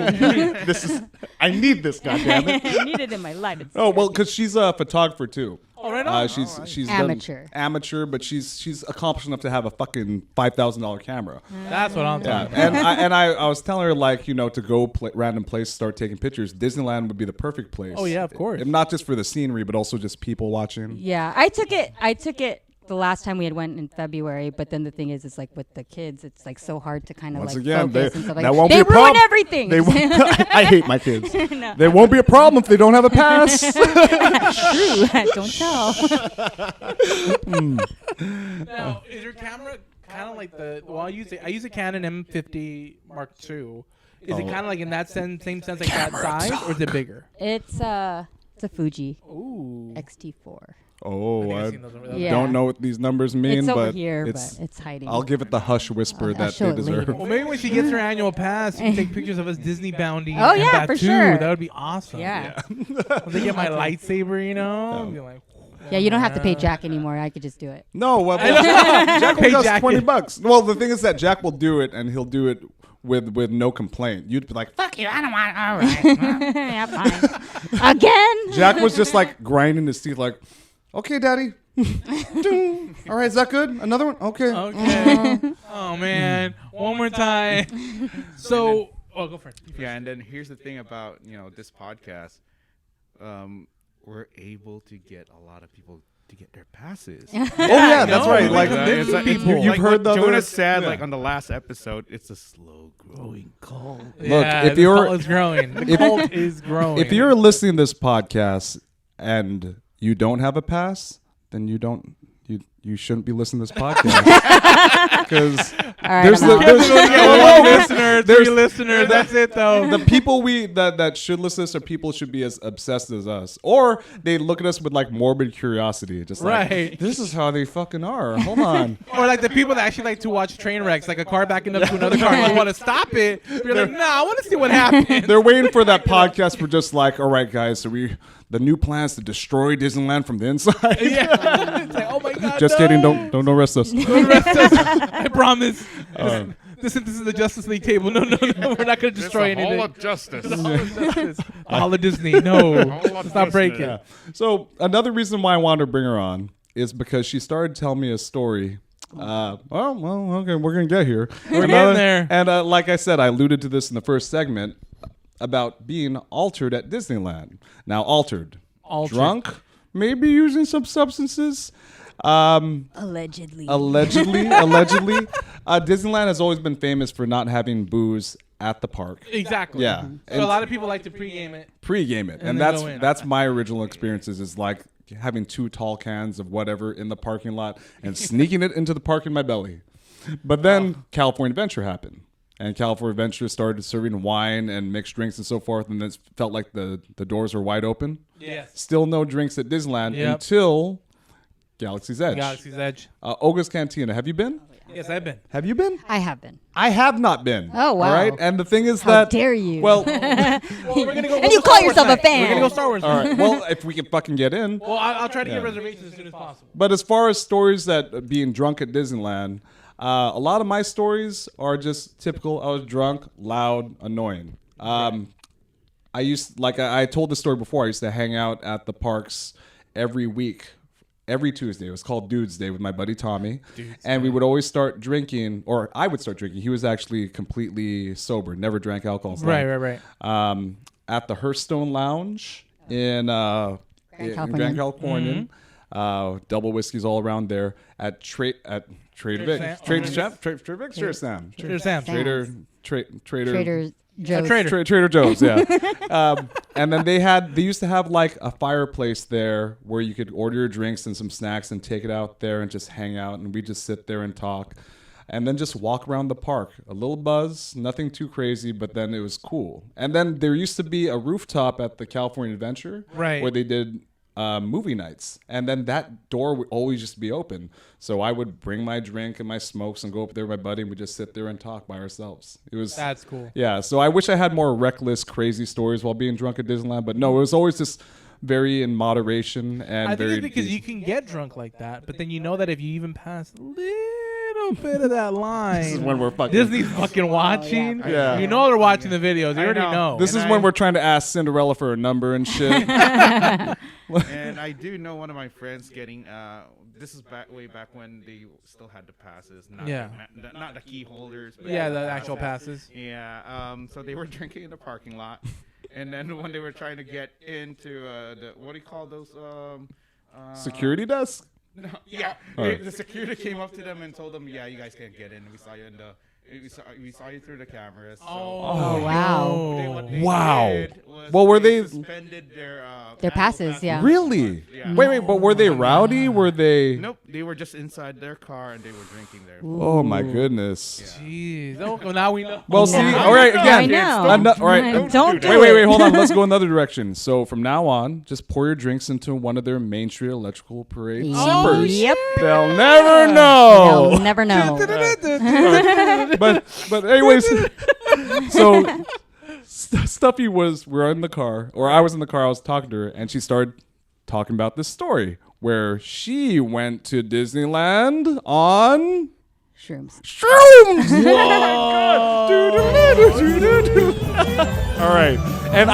this is. I need this, goddammit. I need it in my life. It's Oh well, because she's a photographer too. Oh, right on. She's Amateur. amateur, but she's accomplished enough to have a fucking $5,000 camera. That's what I'm Yeah, talking about. and I was telling her like to go random places, start taking pictures. Disneyland would be the perfect place. Oh, yeah, of course. And not just for the scenery, but also just people watching. Yeah, I took it the last time we had went in February, but then the thing is, it's like with the kids, it's like so hard to kind of Once like again, focus and stuff like that won't they be a ruin problem. everything. They won't, I hate my kids. No. There won't be a problem if they don't have a pass. True. Don't tell. Now, is your camera kind of like I use a Canon M50 Mark II. Is it kind of like in that same sense, like that size, or is it bigger? It's a Fuji Ooh. X-T4. Oh, I Yeah. don't know what these numbers mean, It's over but here, but it's hiding. I'll give it the hush whisper I'll that show they it deserve. later. Well, maybe when she gets her annual pass, you can take pictures of us Disney bounding. Oh, and yeah, that for too. sure. That would be awesome. Yeah. When they get my lightsaber, I'll be like, Yeah, you don't have to pay Jack anymore. I could just do it. No, well, Jack will Pay cost Jack $20. Well, the thing is that Jack will do it, and he'll do it with no complaint. You'd be like, Fuck you, I don't want it. All right. Yeah, fine. Again? Jack was just like grinding his teeth, like, okay, Daddy. Ding. All right, is that good? Another one? Okay. okay. Oh man, one more time. So, go for it. Yeah, and then here's the thing about this podcast. We're able to get a lot of people to get their passes. Oh yeah, that's right. Like it's you've heard the Jonas said, yeah. like on the last episode, it's a slow growing cult. Look, Yeah, if the you're cult is growing, the cult is growing. if you're listening to this podcast and you don't have a pass, then you shouldn't be listening to this podcast because there's I'm out. three listeners. That's it, though. the people that should listen to this are people should be as obsessed as us, or they look at us with like morbid curiosity, just like Right. this is how they fucking are. Hold on. Or like the people that actually like to watch train wrecks, like a car backing up to another car. You want to stop it. You're like, no, I want to see what happens. They're waiting for that podcast for just like, all right, guys, so the new plans to destroy Disneyland from the inside. Yeah. It's like, oh my God. Just no. kidding. Don't arrest us. Don't arrest us. I promise. This is the Justice League table. No. We're not going to destroy It's a anything. hall of justice. The Hall of Justice. The Hall of Disney. No. Stop breaking. Yeah. So another reason why I wanted to bring her on is because she started telling me a story. Okay, we're gonna get here. We're getting there. And like I said, I alluded to this in the first segment about being altered at Disneyland. Now, altered. Drunk, maybe using some substances. Allegedly. Allegedly. Disneyland has always been famous for not having booze at the park. Exactly. Yeah. So And a lot of people like to pregame it. Pre-game it. And then go in. that's my original experiences is like having 2 tall cans of whatever in the parking lot and sneaking it into the park in my belly. But then California Adventure happened. And California Adventure started serving wine and mixed drinks and so forth. And it felt like the doors were wide open. Yes. Still no drinks at Disneyland Yep. until Galaxy's Edge. Galaxy's Edge. Olga's Cantina. Have you been? Yes, I've been. Have you been? I have been. I have not been. Oh, wow. All right. And the thing is How that. dare you? Well, We're gonna go. And you call yourself a fan. We're gonna go Star Wars. all right. Well, if we can fucking get in. Well, I'll try to Yeah. get reservations as soon as possible. But as far as stories that being drunk at Disneyland, a lot of my stories are just typical. I was drunk, loud, annoying. I told the story before. I used to hang out at the parks every week, every Tuesday. It was called Dudes Day with my buddy Tommy, and we would always start drinking, or I would start drinking. He was actually completely sober, never drank alcohol. Right. At the Hearthstone Lounge in Grand California. Double whiskeys all around there at Trader Vic's. Trader Sam's. Trader Joe's. Trader Joe's, yeah. And then they used to have like a fireplace there where you could order your drinks and some snacks and take it out there and just hang out, and we just sit there and talk and then just walk around the park. A little buzz, nothing too crazy, but then it was cool. And then there used to be a rooftop at the California Adventure where they did movie nights, and then that door would always just be open. So I would bring my drink and my smokes and go up there with my buddy, and we'd just sit there and talk by ourselves. That's cool. Yeah. So I wish I had more reckless, crazy stories while being drunk at Disneyland, but no, it was always just very in moderation and I think very. it's because you can get drunk like that, but then you know that if you even pass a little little bit of that line. This is when we're fucking Disney's fucking watching. Yeah. You know they're watching the videos. You I already know. know. This is when we're trying to ask Cinderella for a number and shit. And I do know one of my friends getting. This is way back when they still had the passes, not not the key holders. But Yeah, the actual passes. Yeah. So they were drinking in the parking lot, and then when they were trying to get into the what do you call those? Security desk? No, yeah. The security came up to them and told them, "Yeah, you guys can't get in. We saw you in the." We saw you through the cameras. So Oh, wow. what they Wow. did was Well, were they suspended their passes? Yeah. Really? Yeah. Wait, but were they rowdy? Were they? Nope, they were just inside their car and they were drinking there. Oh my goodness. Jeez. Oh, well, now we know. Well, see, all right, again. I know. All right. Don't do Wait, it. hold on. Let's go another direction. So from now on, just pour your drinks into one of their Main Street Electrical Parade zippers. Yep. They'll never know. They'll never know. But anyways, so Stuffy we're in the car, or I was in the car, I was talking to her, and she started talking about this story where she went to Disneyland on Shrooms. All right. And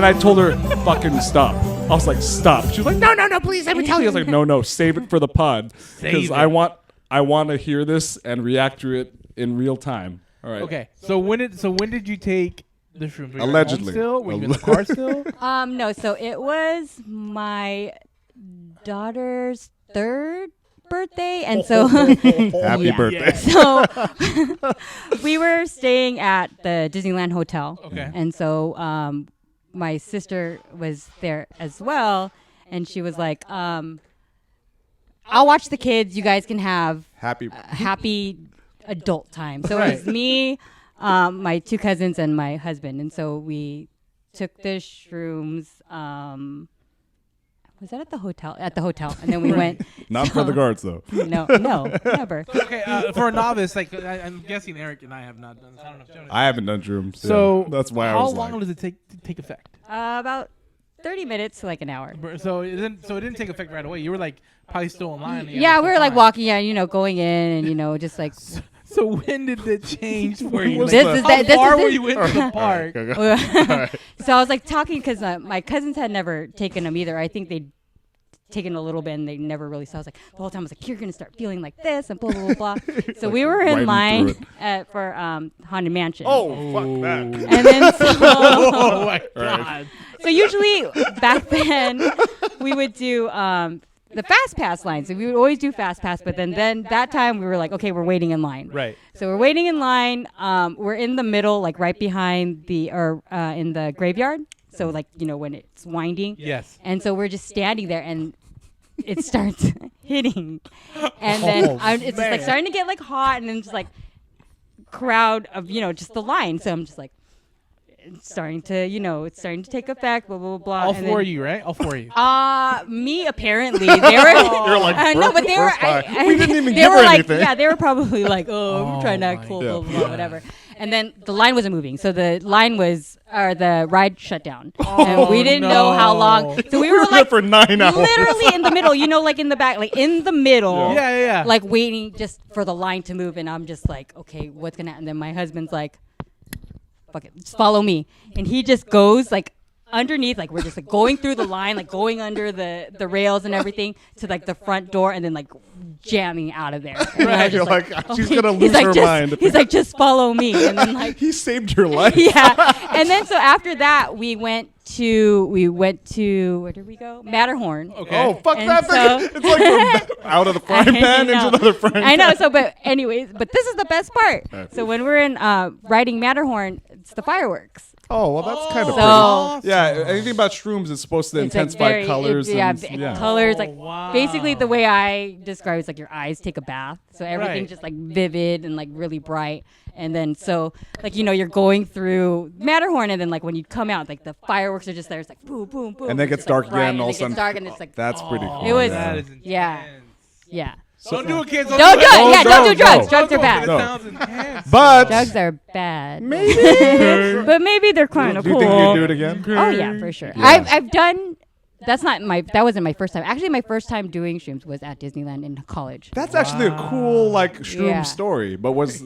I told her, fucking stop. I was like, stop. She was like, no, please let me tell you. I was like, no, save it for the pod. Because I want to hear this and react to it in real time. All right. Okay. So when did you take the shrooms? Were you at home Allegedly. Still? Were you in the car still? No, so it was my daughter's 3rd birthday, and so Happy birthday. So we were staying at the Disneyland Hotel. Okay. And so my sister was there as well, and she was like, I'll watch the kids. You guys can have happy adult time. So it was me, my 2 cousins, and my husband. And so we took the shrooms. Was that at the hotel? At the hotel. And then we went. Not for the guards, though. No, never. Okay, for a novice, like I'm guessing Eric and I have not done this. I don't know if Jonas. I haven't done shrooms. So that's why I how was long like, does it take effect? About 30 minutes to like an hour. So it didn't take effect right away. You were like probably still in line. Yeah, we were like walking, going in, and just like. So when did it change for you? How far were you into the park? So I was like talking because my cousins had never taken them either. I think they'd taken a little bit and they never really saw. I was like, the whole time I was like, you're going to start feeling like this and blah, blah, blah, blah. So we were in line for Haunted Mansion. oh, fuck that. And then Oh my God. so usually back then we would do the fast pass line. So we would always do fast pass, but then that time we were like, okay, we're waiting in line. Right. So we're waiting in line. We're in the middle, like right behind in the graveyard. So like, when it's winding. Yes. And so we're just standing there and it starts hitting. And then it's just like starting to get like hot and then just like crowd of, just the line. So I'm just like, it's starting to take effect, blah, blah, blah, blah. All four of you, right? All four of you. Me apparently. They were. You're like, no, but they were. we didn't even they give were her like, anything. yeah, they were probably like, I'm trying to act cool, blah, blah, blah, whatever. And then the line wasn't moving, so the ride shut down, and we didn't know how long. So we were like for 9 hours, literally in the middle, like in the back, like in the middle, Yeah. like waiting just for the line to move. And I'm just like, okay, what's gonna happen? And then my husband's like, fuck it, just follow me. And he just goes like underneath, like we're just like going through the line, like going under the rails and everything to like the front door, and then like jamming out of there. And I was You're just like, she's gonna lose her mind. He's like, just follow me. And then like He saved your life. yeah. And then so after that we went to where did we go? Matterhorn. Okay. Oh, fuck And that so- thing. It's like we're out of the frying pan into another frying pan. I know. So, but anyways, but this is the best part. So when we're in riding Matterhorn, it's the fireworks. Oh, well, that's kind of So- pretty. Yeah, anything about shrooms is supposed to It's like intensify very- colors. Colors. Like wow. basically the way I describe it's like your eyes take a bath. So everything's Right. just like vivid and like really bright. And then so like you're going through Matterhorn, and then like when you come out, like the fireworks are just there. It's like boom, boom, boom. And then it gets It's, like, dark bright, again, and all of a it sudden, gets dark, and it's like that's pretty cool. It was- That is intense. yeah. Don't do it, kids. Don't do it. Yeah, don't do drugs. no. Drugs are bad. It No. sounds intense. But Drugs are bad. maybe. But maybe they're kind of Do you cool. think you'd do it again? Oh yeah, for sure. Yeah. I've done That's not my. That wasn't my first time. Actually, my first time doing shrooms was at Disneyland in college. That's actually a cool like shroom Yeah. story. But was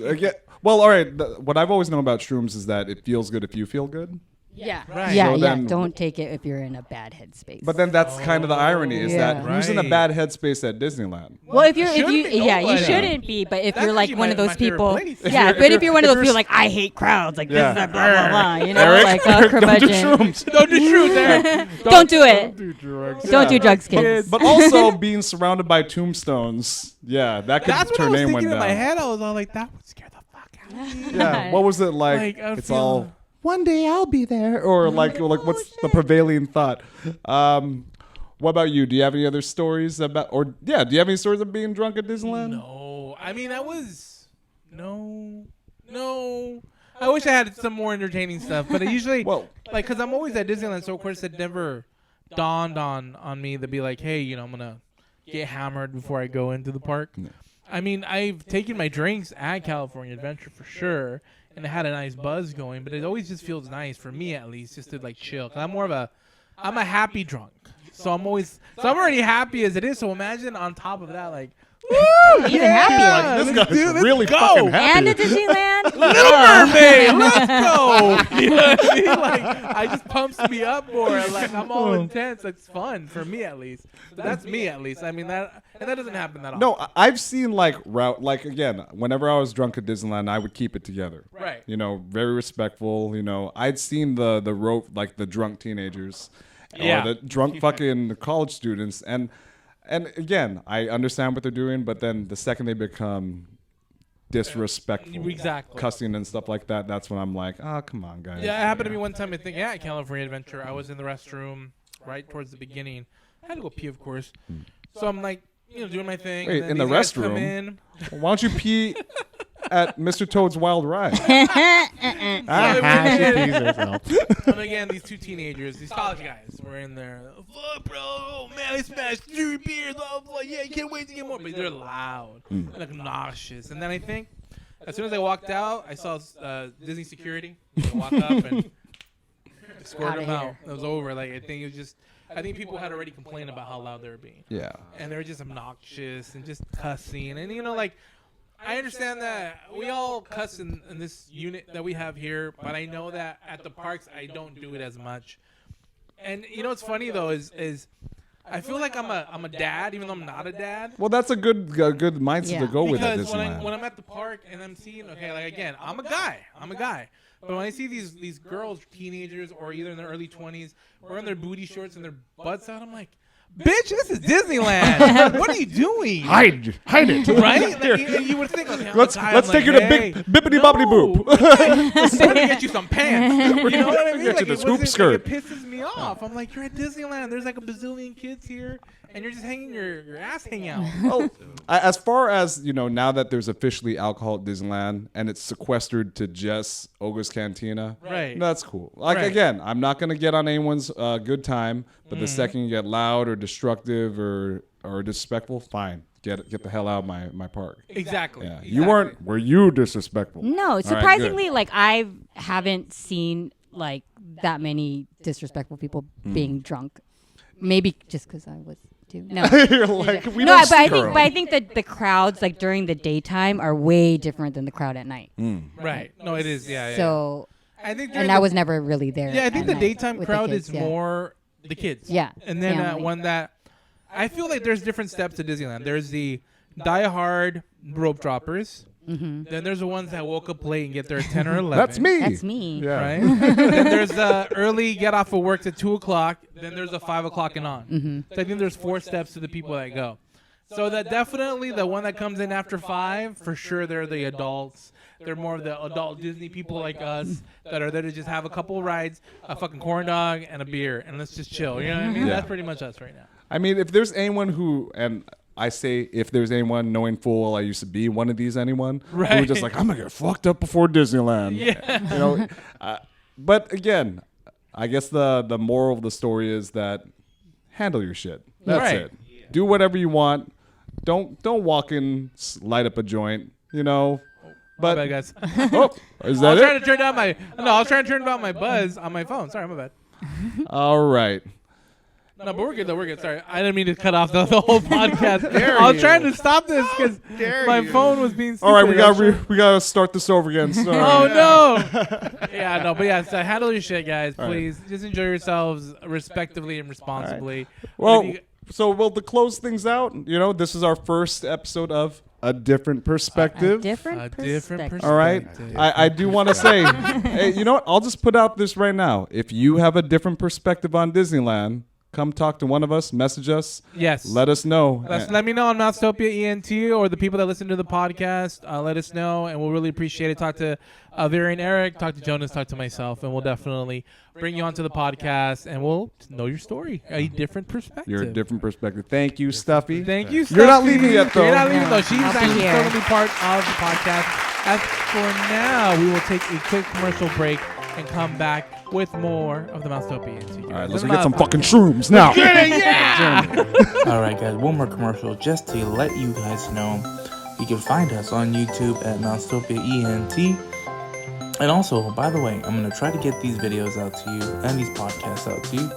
well, all right. What I've always known about shrooms is that it feels good if you feel good. Yeah. Right. Yeah. So Yeah. then- Don't take it if you're in a bad headspace. But then that's kind of the irony is Yeah. that who's in a Right. bad headspace at Disneyland? well, if you shouldn't be yeah, you nobody. shouldn't be. But if That's you're like actually one of my those favorite people, place. yeah. But if you're one of those people like I hate crowds, like Yeah. this is a blah blah blah, you know, Eric, like don't do curmudgeon. shrooms. Don't do shrooms, Eric. Don't do it. do drugs. Don't do drugs, kids. But also being surrounded by tombstones. Yeah, that could That's what I turn was anyone thinking in down. my head. I was all like, that would scare the fuck out of me. Yeah. What was it like? I It's feel- all one day I'll be there, or like what's the prevailing thought? What about you? Do you have any other stories about, or do you have any stories of being drunk at Disneyland? No, I mean that was no. I wish I had some more entertaining stuff, but I usually Well- like because I'm always at Disneyland, so of course it never dawned on me to be like, hey, you know, I'm gonna get hammered before I go into the park. I mean, I've taken my drinks at California Adventure for sure, and it had a nice buzz going, but it always just feels nice for me at least just to like chill. Cause I'm a happy drunk, so I'm already happy as it is. So imagine on top of that, like, woo, Even happier. This let's guy's do- let's really go. fucking happy. And at Disneyland. Little Mermaid, let's go. You know what I mean? Like, I just pumps me up more. Like, I'm all intense. It's fun for me at least. So that's me at least. I mean that doesn't happen that often. No, I've seen like again, whenever I was drunk at Disneyland, I would keep it together. Right. You know, very respectful. You know, I'd seen the rope, like the drunk teenagers, Yeah. or the drunk fucking college students, and again, I understand what they're doing, but then the second they become disrespectful, Exactly. cussing and stuff like that, that's when I'm like, oh, come on, guys. Yeah, it happened to me one time. I think at California Adventure, I was in the restroom right towards the beginning. I had to go pee, of course. So I'm like, you know, doing my thing. Wait, and then in the these guys come restroom? in. Why don't you pee at Mr. Toad's Wild Ride? And again, these two teenagers, these college guys, were in there. Fuck, bro, oh, man, I smashed 3 beers. Blah, blah, yeah, you can't wait to get more. But they're loud and obnoxious. And then I think, as soon as I walked out, I saw Disney security walk up and escort Outta them out. here. It was over. Like, I think it was just, I think people had already complained about how loud they were being. Yeah. And they were just obnoxious and just cussing. And, you know, like, I understand that we all cuss in this unit that we have here, but I know that at the parks I don't do it as much. And you know what's funny though is I feel like I'm a dad even though I'm not a dad. Well, that's a good mindset Yeah. to go with at Because Disneyland. when I'm at the park and I'm seeing, okay, like again, I'm a guy. But when I see these girls, teenagers, or either in their early 20s, wearing their booty shorts and their butts out, I'm like, bitch, this is Disneyland. What are you doing? Hide it. Right? Like, you would think, okay, I'm Let's a guy, let's I'm take you like, to hey, Bippity Boppity Boop. I'm going to get you some pants. You know what I mean? Get you the it swoop wasn't- skirt. Like, it pisses me off. I'm like, you're at Disneyland. There's like a bazillion kids here, and you're just hanging your ass hanging out. Well, as far as you know, now that there's officially alcohol at Disneyland and it's sequestered to just Oga's Cantina, Right. That's cool. Like Right. again, I'm not gonna get on anyone's good time, but the second you get loud or destructive or disrespectful, fine, get the hell out of my park. Exactly. Yeah, you were you disrespectful? No, right, surprisingly, good. like I haven't seen like that many disrespectful people being drunk. Maybe just because I was too. No, You're like we no, don't but see I girls. think that the crowds like during the daytime are way different than the crowd at night. Right. No, it is. Yeah. Yeah. So, I think and I was never really there. Yeah, I think at the night daytime with the crowd kids, is yeah. more the kids. Yeah, And then family. one that I feel like there's different steps to Disneyland. There's the die-hard rope droppers. Mm-hmm. Then there's the ones that woke up late and get there at 10 or 11. That's me. That's me. Yeah. Right? Then there's the early get off of work at 2 o'clock. Then there's a 5 o'clock and on. Mm-hmm. So I think there's 4 steps to the people that go. So that definitely the one that comes in after 5, for sure they're the adults. They're more of the adult Disney people like us that are there to just have a couple rides, a fucking corn dog, and a beer, and let's just chill. You know what I mean? Yeah. That's pretty much us right now. I mean, if there's anyone who, and I say if there's anyone knowing full well I used to be one of these anyone who Right. was just like, I'm going to get fucked up before Disneyland. Yeah. You know, but again, I guess the moral of the story is that handle your shit. That's Right. it. Do whatever you want. Don't walk in, light up a joint, you know. My But bad, guys. oh, is I that was trying it? to turn down I was trying to turn down my buzz on my phone. Sorry, my bad. All right. No, but we're good though. We're good. Sorry, I didn't mean to cut off the whole podcast. I was trying to stop this because my phone was being stupid. All right, we gotta start this over again. Sorry. Oh no! Yeah, no, but yeah. So handle your shit, guys. Please, just enjoy yourselves respectively and responsibly. Well, to close things out, this is our first episode of A Different Perspective. A different perspective. All right. I do want to say, hey, you know what? I'll just put out this right now. If you have a different perspective on Disneyland, come talk to one of us, message us. Yes. Let us know. Let me know on Mousetopia ENT or the people that listen to the podcast. Let us know, and we'll really appreciate it. Talk to Vera and Eric, talk to Jonas, talk to myself, and we'll definitely bring you onto the podcast, and we'll know your story, a different perspective. Your different perspective. Thank you, Stuffy. Thank you, Stuffy. You're not leaving yet, though. You're not leaving, though. She's I'll actually be still here. going to be part of the podcast. As for now, we will take a quick commercial break and come back with more of the Mousetopia ENT. All right, let's get some fucking shrooms now. All right, guys, one more commercial just to let you guys know. You can find us on YouTube at Mousetopia ENT. And also, by the way, I'm going to try to get these videos out to you and these podcasts out to you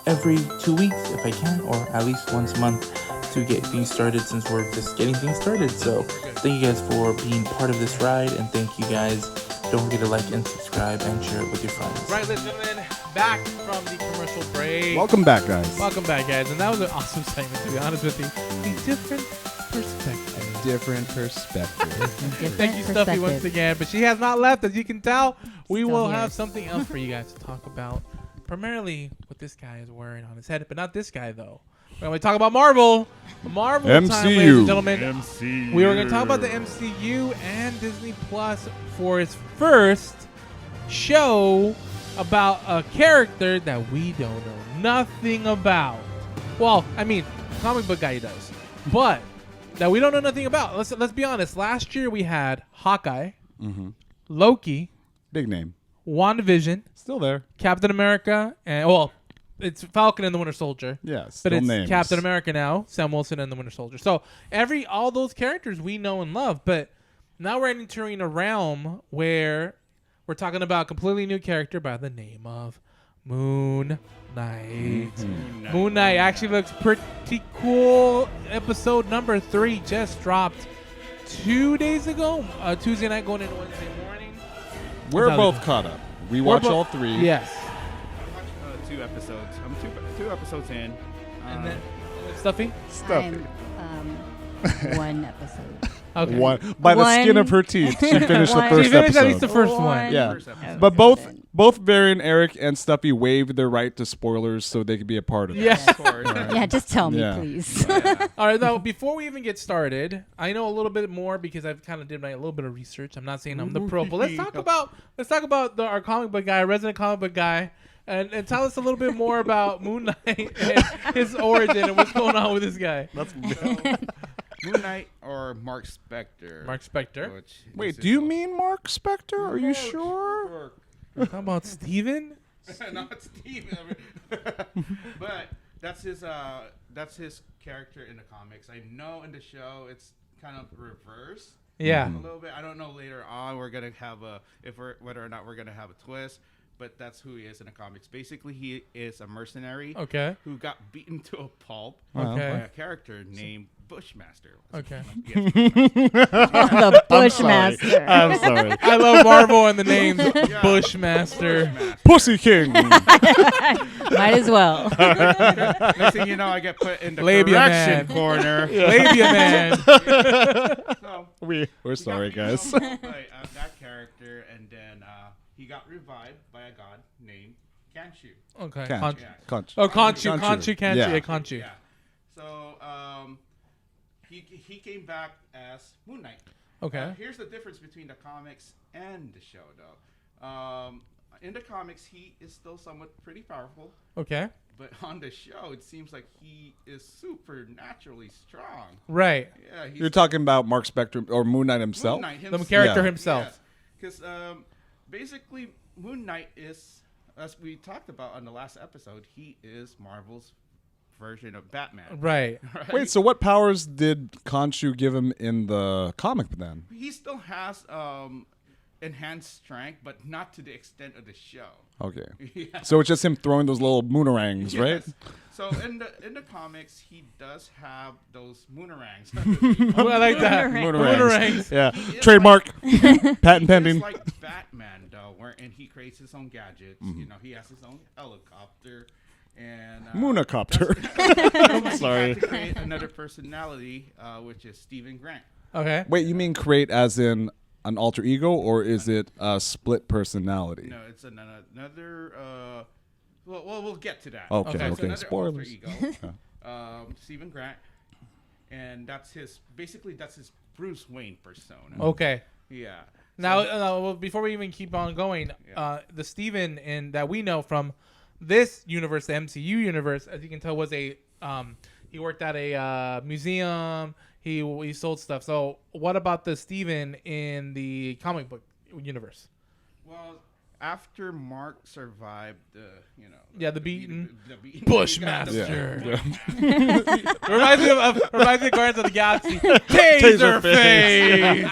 every 2 weeks if I can, or at least once a month to get things started since we're just getting things started. So thank you guys for being part of this ride, and thank you guys. Don't forget to like and subscribe and share it with your friends. Right, ladies and gentlemen, back from the commercial break. Welcome back, guys. Welcome back, guys. And that was an awesome segment, to be honest with you. A different perspective. Different perspective. Thank you, Stuffy, once again. But she has not left, as you can tell. We will have something else for you guys to talk about. Primarily what this guy is wearing on his head. But not this guy, though. We're going to talk about Marvel. Marvel MCU. time, ladies and gentlemen. MCU. We were going to talk about the MCU and Disney Plus for its first show about a character that we don't know nothing about. Well, I mean, comic book guy does. But that we don't know nothing about. Let's be honest. Last year we had Hawkeye, Loki, big name, WandaVision, still there, Captain America, and it's Falcon and the Winter Soldier. Yes, but it's names. Captain America now, Sam Wilson and the Winter Soldier. So all those characters we know and love, but now we're entering a realm where we're talking about a completely new character by the name of Moon Knight. Moon Knight actually looks pretty cool. Episode number 3 just dropped 2 days ago. Tuesday night going into Wednesday morning. We're both caught up. We watch all 3. Yes. 2 episodes. I'm two episodes in. And then Stuffy? I'm, 1 episode. Okay. One by the skin of her teeth. She finished the first She finished episode. at least the first one. Yeah. But both Varian, Eric, and Stuffy waived their right to spoilers so they could be a part of it. Yes. Of course. Yeah, just tell me, please. All right, now before we even get started, I know a little bit more because I've kind of did a little bit of research. I'm not saying I'm the pro, but let's talk about our comic book guy, resident comic book guy, and tell us a little bit more about Moon Knight and his origin and what's going on with this guy. Moon Knight or Mark Spector. Mark Spector. Wait, do you mean Mark Spector? Are you sure? How about Steven? Not Steven. But that's his character in the comics. I know in the show it's kind of reversed. Yeah. A little bit. I don't know later on we're gonna have whether or not we're gonna have a twist. But that's who he is in the comics. Basically, he is a mercenary who got beaten to a pulp by a character named Bushmaster. Okay. The Bushmaster. I'm sorry. I love Marvel and the names Bushmaster. Pussy King. Might as well. Next thing you know, I get put in the Labia correction man. corner. Labia man. So, We're sorry, guys. That character, and then he got revived by a god named Khonshu. Okay. Khonshu. Oh, Khonshu. Yeah. Khonshu. Yeah. So he came back as Moon Knight. Okay. Here's the difference between the comics and the show, though. In the comics, he is still somewhat pretty powerful. Okay. But on the show, it seems like he is supernaturally strong. Right. Yeah. You're talking about Mark Spector or Moon Knight himself? Moon Knight The himself. character himself. Because basically, Moon Knight is, as we talked about on the last episode, he is Marvel's version of Batman. Right. Wait, so what powers did Khonshu give him in the comic then? He still has enhanced strength, but not to the extent of the show. Okay. Yeah. So it's just him throwing those little moonerangs, right? Yes. So in the comics, he does have those moonerangs. Oh, I like that. Moonerangs. Yeah. Trademark. Patent pending. It's like Batman, though, and he creates his own gadgets. Mm-hmm. You know, he has his own helicopter and Moonacopter. I'm sorry. He had to create another personality, which is Stephen Grant. Okay. Wait, you mean create as in an alter ego, or is it a split personality? No, it's another. Well, we'll get to that. Okay. So Okay. another Spoilers. alter ego, Stephen Grant, and that's his Bruce Wayne persona. Okay. Yeah. Now, well, before we even keep on going, the Steven that we know from this universe, the MCU universe, as you can tell, was he worked at a museum. He sold stuff. So what about the Steven in the comic book universe? Well, after Mark survived the beaten the Bushmaster. Yeah. reminds me of Guardians of the Galaxy. Taser face.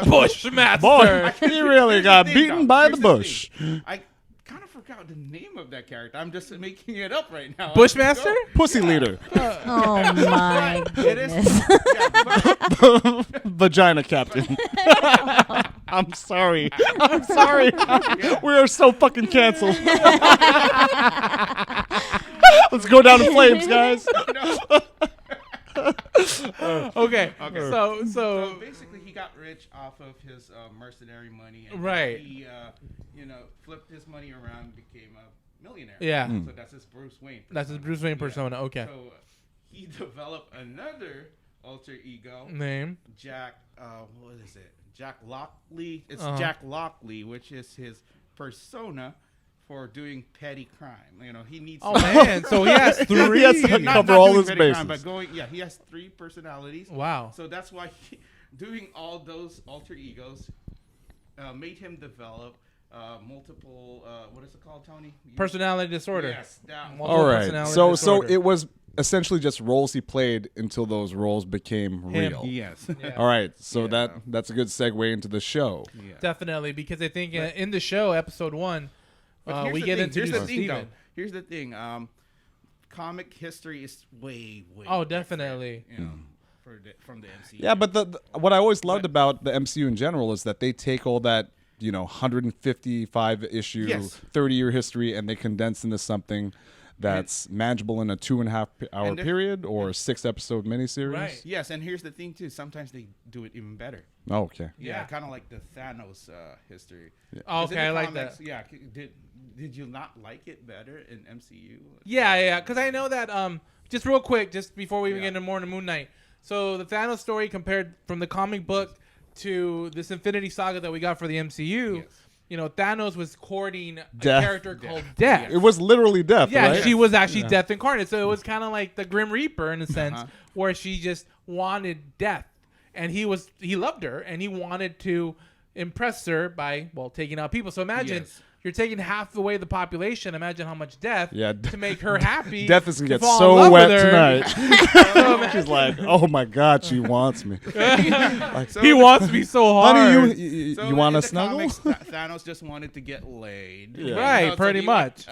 Bushmaster. Boy, he really got beaten by the bush. I kind of forgot the name of that character. I'm just making it up right now. Bushmaster? Pussy leader. Oh my goodness. Vagina captain. I'm sorry. We are so fucking canceled. Let's go down in flames, guys. Okay. So basically, he got rich off of his mercenary money, and right. he flipped his money around and became a millionaire. Yeah. So that's his Bruce Wayne persona. That's his Bruce Wayne persona. Okay. So he developed another alter ego name Jack. What is it? Jack Lockley. It's Jack Lockley, which is his persona for doing petty crime. You know, he needs. Oh man! So he has three. He has to cover all his bases. Crime, but he has 3 personalities. Wow! So that's why doing all those alter egos made him develop multiple. What is it called, Tony? Personality disorder. Yes. All right. So it was essentially just roles he played until those roles became real. Yes. Yeah. All right. So that's a good segue into the show. Yeah. Definitely, because I think in the show, episode 1. We get into Steven. Here's the thing. Comic history is way. Oh, definitely. You know, from the MCU. Yeah, but what I always loved about the MCU in general is that they take all that 155 issue, 30-year history, and they condense into something that's manageable in a 2.5-hour period or a 6-episode miniseries. Right. Yes, and here's the thing too. Sometimes they do it even better. Oh, okay. Yeah, kind of like the Thanos history. Yeah. Oh, okay, I like that. Yeah, did you not like it better in MCU? Yeah, because I know that. Just real quick, just before we even get into more into Moon Knight. So the Thanos story compared from the comic book to this Infinity Saga that we got for the MCU. Yes. Thanos was courting a character called Death. It was literally Death. Yeah, right? she was actually Death incarnate. So it was kind of like the Grim Reaper in a sense, where she just wanted death, and he loved her, and he wanted to impress her by taking out people. So imagine you're taking half away the population. Imagine how much death to make her happy. Death is gonna get so wet tonight. She's like, oh my God, she wants me. He wants me so hard. Honey, you want to snuggle? Comics, Thanos just wanted to get laid. Yeah. Right, pretty much.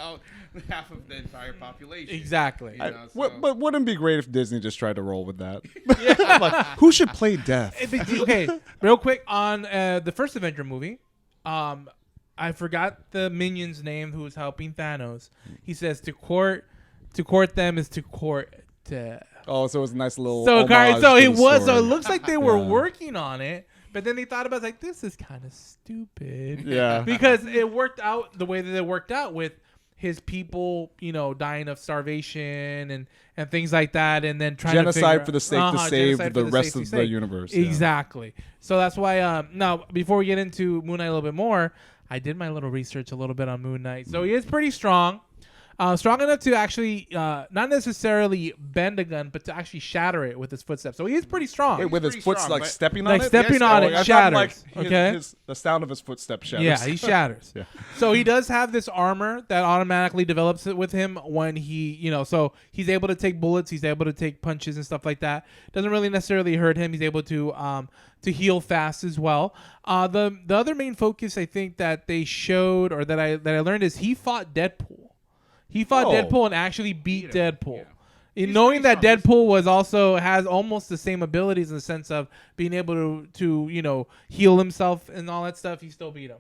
Half of the entire population. Exactly. But wouldn't it be great if Disney just tried to roll with that? Like, who should play Death? Okay, real quick on the first Avenger movie. I forgot the minion's name who was helping Thanos. He says to court them is to court death. Oh, so it was a nice little. So it was. Story. So it looks like they were working on it, but then they thought about it, like, this is kind of stupid. Yeah. Because it worked out the way that it worked out with his people, dying of starvation and things like that, and then trying genocide to for the sake to save the rest of the universe. Exactly. Yeah. So that's why. Now, before we get into Moon Knight a little bit more, I did my little research a little bit on Moon Knight. So he is pretty strong. strong enough to actually not necessarily bend a gun, but to actually shatter it with his footsteps. So he is pretty strong. Wait, with his foot strong, like but- stepping on it? Stepping on it, I thought, shatters. like, Okay. the sound of his footsteps shatters. Yeah, he shatters. Yeah. So he does have this armor that automatically develops it with him when he, so he's able to take bullets, he's able to take punches and stuff like that. Doesn't really necessarily hurt him. He's able to heal fast as well. The other main focus I think that they showed or that I learned is he fought Deadpool. He fought Deadpool and actually beat Deadpool. In knowing that Deadpool has almost the same abilities in the sense of being able to heal himself and all that stuff, he still beat him.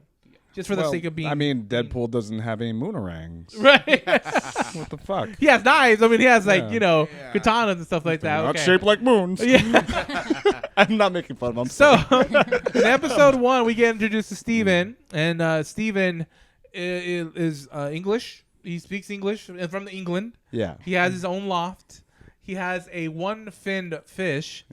Just for the sake of being. I mean, Deadpool doesn't have any moonarangs. Right. What the fuck? He has knives. I mean, he has katanas and stuff like that. Not shaped like moons. Yeah. I'm not making fun of him. So, in episode 1, we get introduced to Steven. And Steven is English. He speaks English from England. Yeah. He has his own loft. He has a one-finned fish.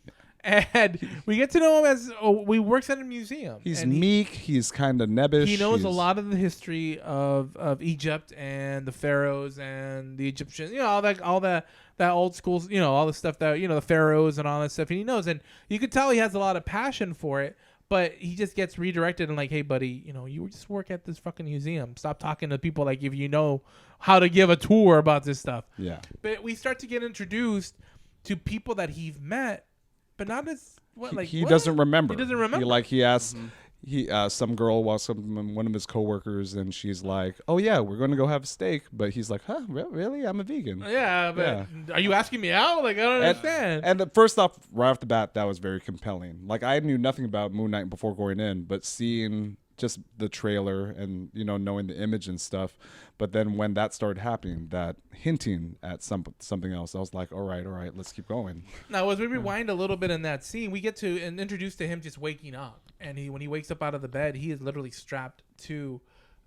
And we get to know him as we works at a museum. He's meek. He's kind of nebbish. He knows a lot of the history of Egypt and the pharaohs and the Egyptians. All that old school. All the stuff that the pharaohs and all that stuff. And he knows, and you could tell he has a lot of passion for it. But he just gets redirected and like, hey, buddy, you just work at this fucking museum. Stop talking to people like if you know how to give a tour about this stuff. Yeah. But we start to get introduced to people that he's met. But not as he doesn't remember. He doesn't remember. He asks some girl walks up to one of his coworkers and she's like, "Oh yeah, we're going to go have a steak." But he's like, "Huh? Really? I'm a vegan." Yeah, but are you asking me out? Like I don't understand. And first off, right off the bat, that was very compelling. Like I knew nothing about Moon Knight before going in, but seeing just the trailer and knowing the image and stuff. But then when that started happening, that hinting at something else, I was like, all right, let's keep going. Now, as we rewind a little bit in that scene, we get to introduced to him just waking up, and when he wakes up out of the bed, he is literally strapped to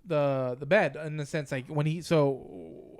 the bed in the sense like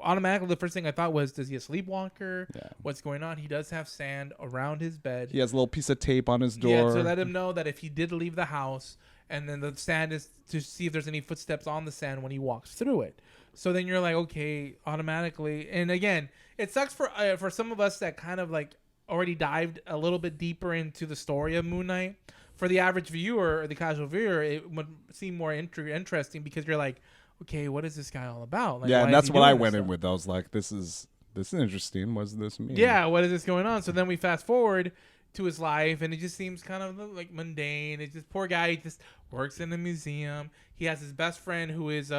automatically the first thing I thought was, does he a sleepwalker? Yeah. What's going on? He does have sand around his bed. He has a little piece of tape on his door. Yeah, to let him know that if he did leave the house, and then the sand is to see if there's any footsteps on the sand when he walks through it. So then you're like, okay, automatically. And again, it sucks for some of us that kind of like already dived a little bit deeper into the story of Moon Knight. For the average viewer or the casual viewer, it would seem more interesting because you're like, okay, what is this guy all about? Like, and that's what I went in with. I was like, this is interesting. What does this mean? Yeah, what is this going on? So then we fast forward to his life, and it just seems kind of like mundane. It's just poor guy. He just works in a museum. He has his best friend who is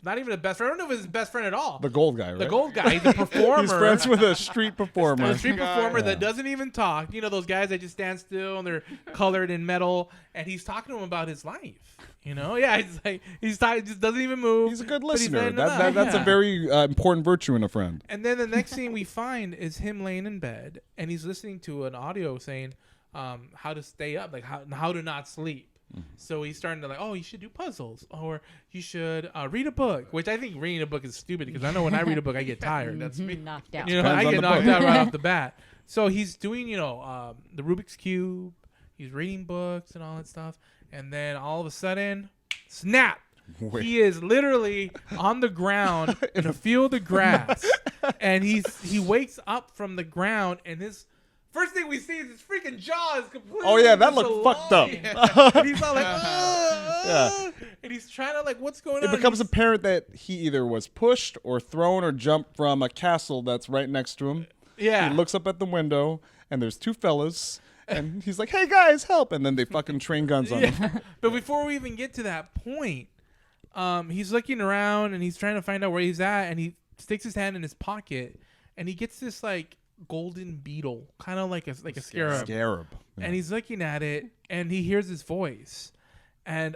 not even a best friend. I don't know if it's his best friend at all. The gold guy, right? The gold guy. He's a performer. He's friends with a street performer. A street performer that doesn't even talk. Those guys that just stand still and they're colored in metal. And he's talking to him about his life. Yeah, he just doesn't even move. He's a good listener. That's a very important virtue in a friend. And then the next thing we find is him laying in bed, and he's listening to an audio saying how to stay up, like how to not sleep. So he's starting to you should do puzzles, or you should read a book, which I think reading a book is stupid because I know when I read a book I get tired. That's me. Knocked out. I get knocked out right off the bat. So he's doing the Rubik's Cube. He's reading books and all that stuff, and then all of a sudden, snap! Wait. He is literally on the ground in a field of grass, and he wakes up from the ground, and his first thing we see is his freaking jaw is completely. Oh yeah, that looked fucked up. And he's all like, yeah. And he's trying to what's going on? It becomes apparent that he either was pushed or thrown or jumped from a castle that's right next to him. Yeah. He looks up at the window, and there's two fellas. And he's like, "Hey guys, help!" And then they fucking train guns on him. But before we even get to that point, he's looking around and he's trying to find out where he's at, and he sticks his hand in his pocket, and he gets this golden beetle, kind of like a scarab. Scarab. Yeah. And he's looking at it, and he hears his voice, and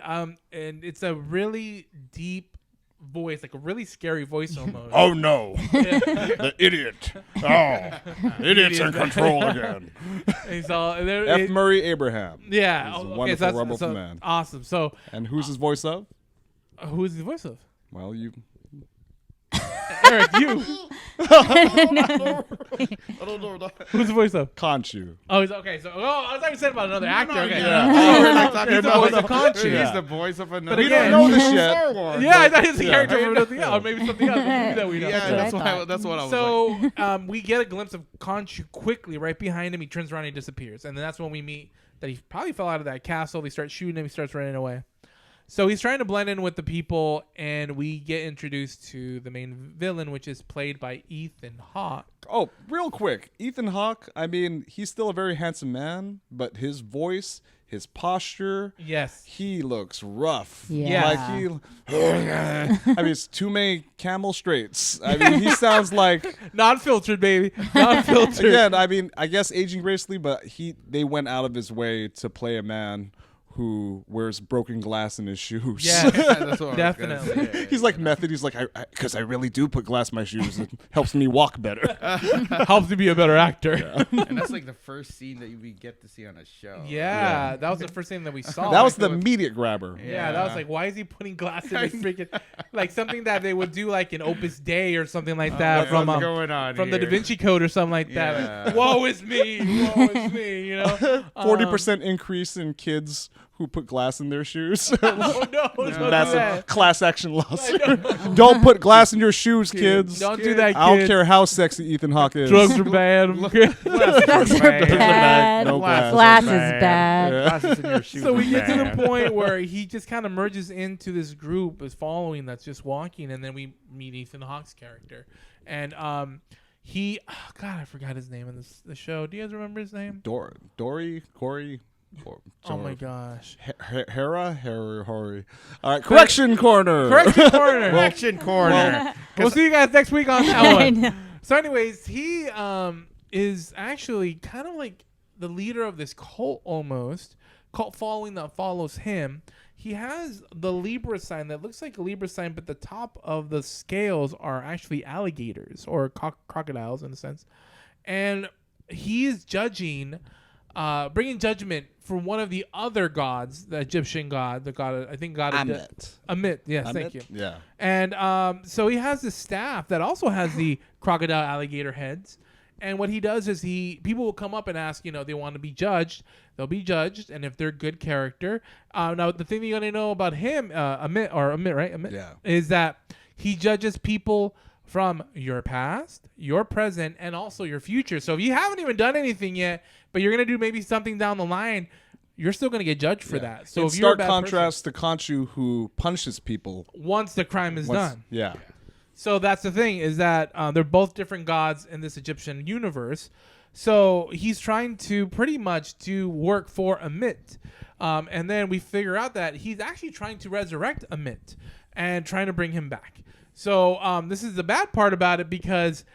it's a really deep voice, like a really scary voice almost. Oh no, the idiot! Oh, idiot's in control again. He's all F. Murray Abraham. Yeah, he's a wonderful wonderful man. Awesome. So, and who's his voice of? Who is the voice of? Well, you. Eric, you. I don't know. Who's the voice of? Conchu. Oh, okay. So, I was talking about another actor. Okay. Yeah. Oh, we're like talking He's the about voice of Conchu. He's the voice of another. But again, don't know this yet. Star Wars. Yeah, I thought he was a character from nothing else, or maybe something else that we know. Yeah, what that's what I was So we get a glimpse of Conchu quickly. Right behind him, he turns around and he disappears. And then that's when we meet that he probably fell out of that castle. They start shooting him. He starts running away. So he's trying to blend in with the people, and we get introduced to the main villain, which is played by Ethan Hawke. Oh, real quick. Ethan Hawke, I mean, he's still a very handsome man, but his voice, his posture, yes, he looks rough. Yeah. Like I mean, it's too many camel straights. I mean, he sounds like non-filtered, baby. Non-filtered. Again, I mean, I guess aging gracefully, but they went out of his way to play a man who wears broken glass in his shoes. Yeah, that's what definitely. He's like method. He's like, because I really do put glass in my shoes. It helps me walk better. Helps me be a better actor. Yeah. And that's like the first scene that we get to see on a show. Yeah, that was the first thing that we saw. That was the immediate grabber. Yeah, that was like, why is he putting glass in his freaking, like something that they would do like in Opus Dei or something like that from the Da Vinci Code or something like that. Like, woe is me, woe is me. You know, 40% increase in kids who put glass in their shoes. Oh no! Massive class action lawsuit. Don't put glass in your shoes, kids. Don't do that, kids. I don't care how sexy Ethan Hawke is. Drugs are bad. Drugs are bad. No glass. Glass is bad. Glasses in your shoes So we are get to the bad. point where he just kind of merges into this group, is following that's just walking, and then we meet Ethan Hawke's character, and he, God, I forgot his name in the show. Do you guys remember his name? Dory, Corey. Oh my gosh. Hera. All right, correction corner. Correction corner. Correction corner. We'll see you guys next week on that I one. know. So, anyways, he is actually kind of like the leader of this cult, almost cult following that follows him. He has the Libra sign that looks like a Libra sign, but the top of the scales are actually alligators or crocodiles in a sense, and he is judging. Bringing judgment for one of the other gods, the Egyptian god, the god, I think god Amit. Yes, thank you. Yeah. And so he has this staff that also has the crocodile alligator heads. And what he does is people will come up and ask, they want to be judged. They'll be judged, and if they're good character. Now the thing you got to know about him, Amit, right? Amit, yeah. Is that he judges people from your past, your present, and also your future. So if you haven't even done anything yet, but you're going to do maybe something down the line, you're still going to get judged for that. So in if you're a stark bad contrast to Conchu, who punishes people once the crime is done. Yeah. So that's the thing, is that they're both different gods in this Egyptian universe. So he's trying to pretty much do work for Amit. And then we figure out that he's actually trying to resurrect Amit and trying to bring him back. So this is the bad part about it, because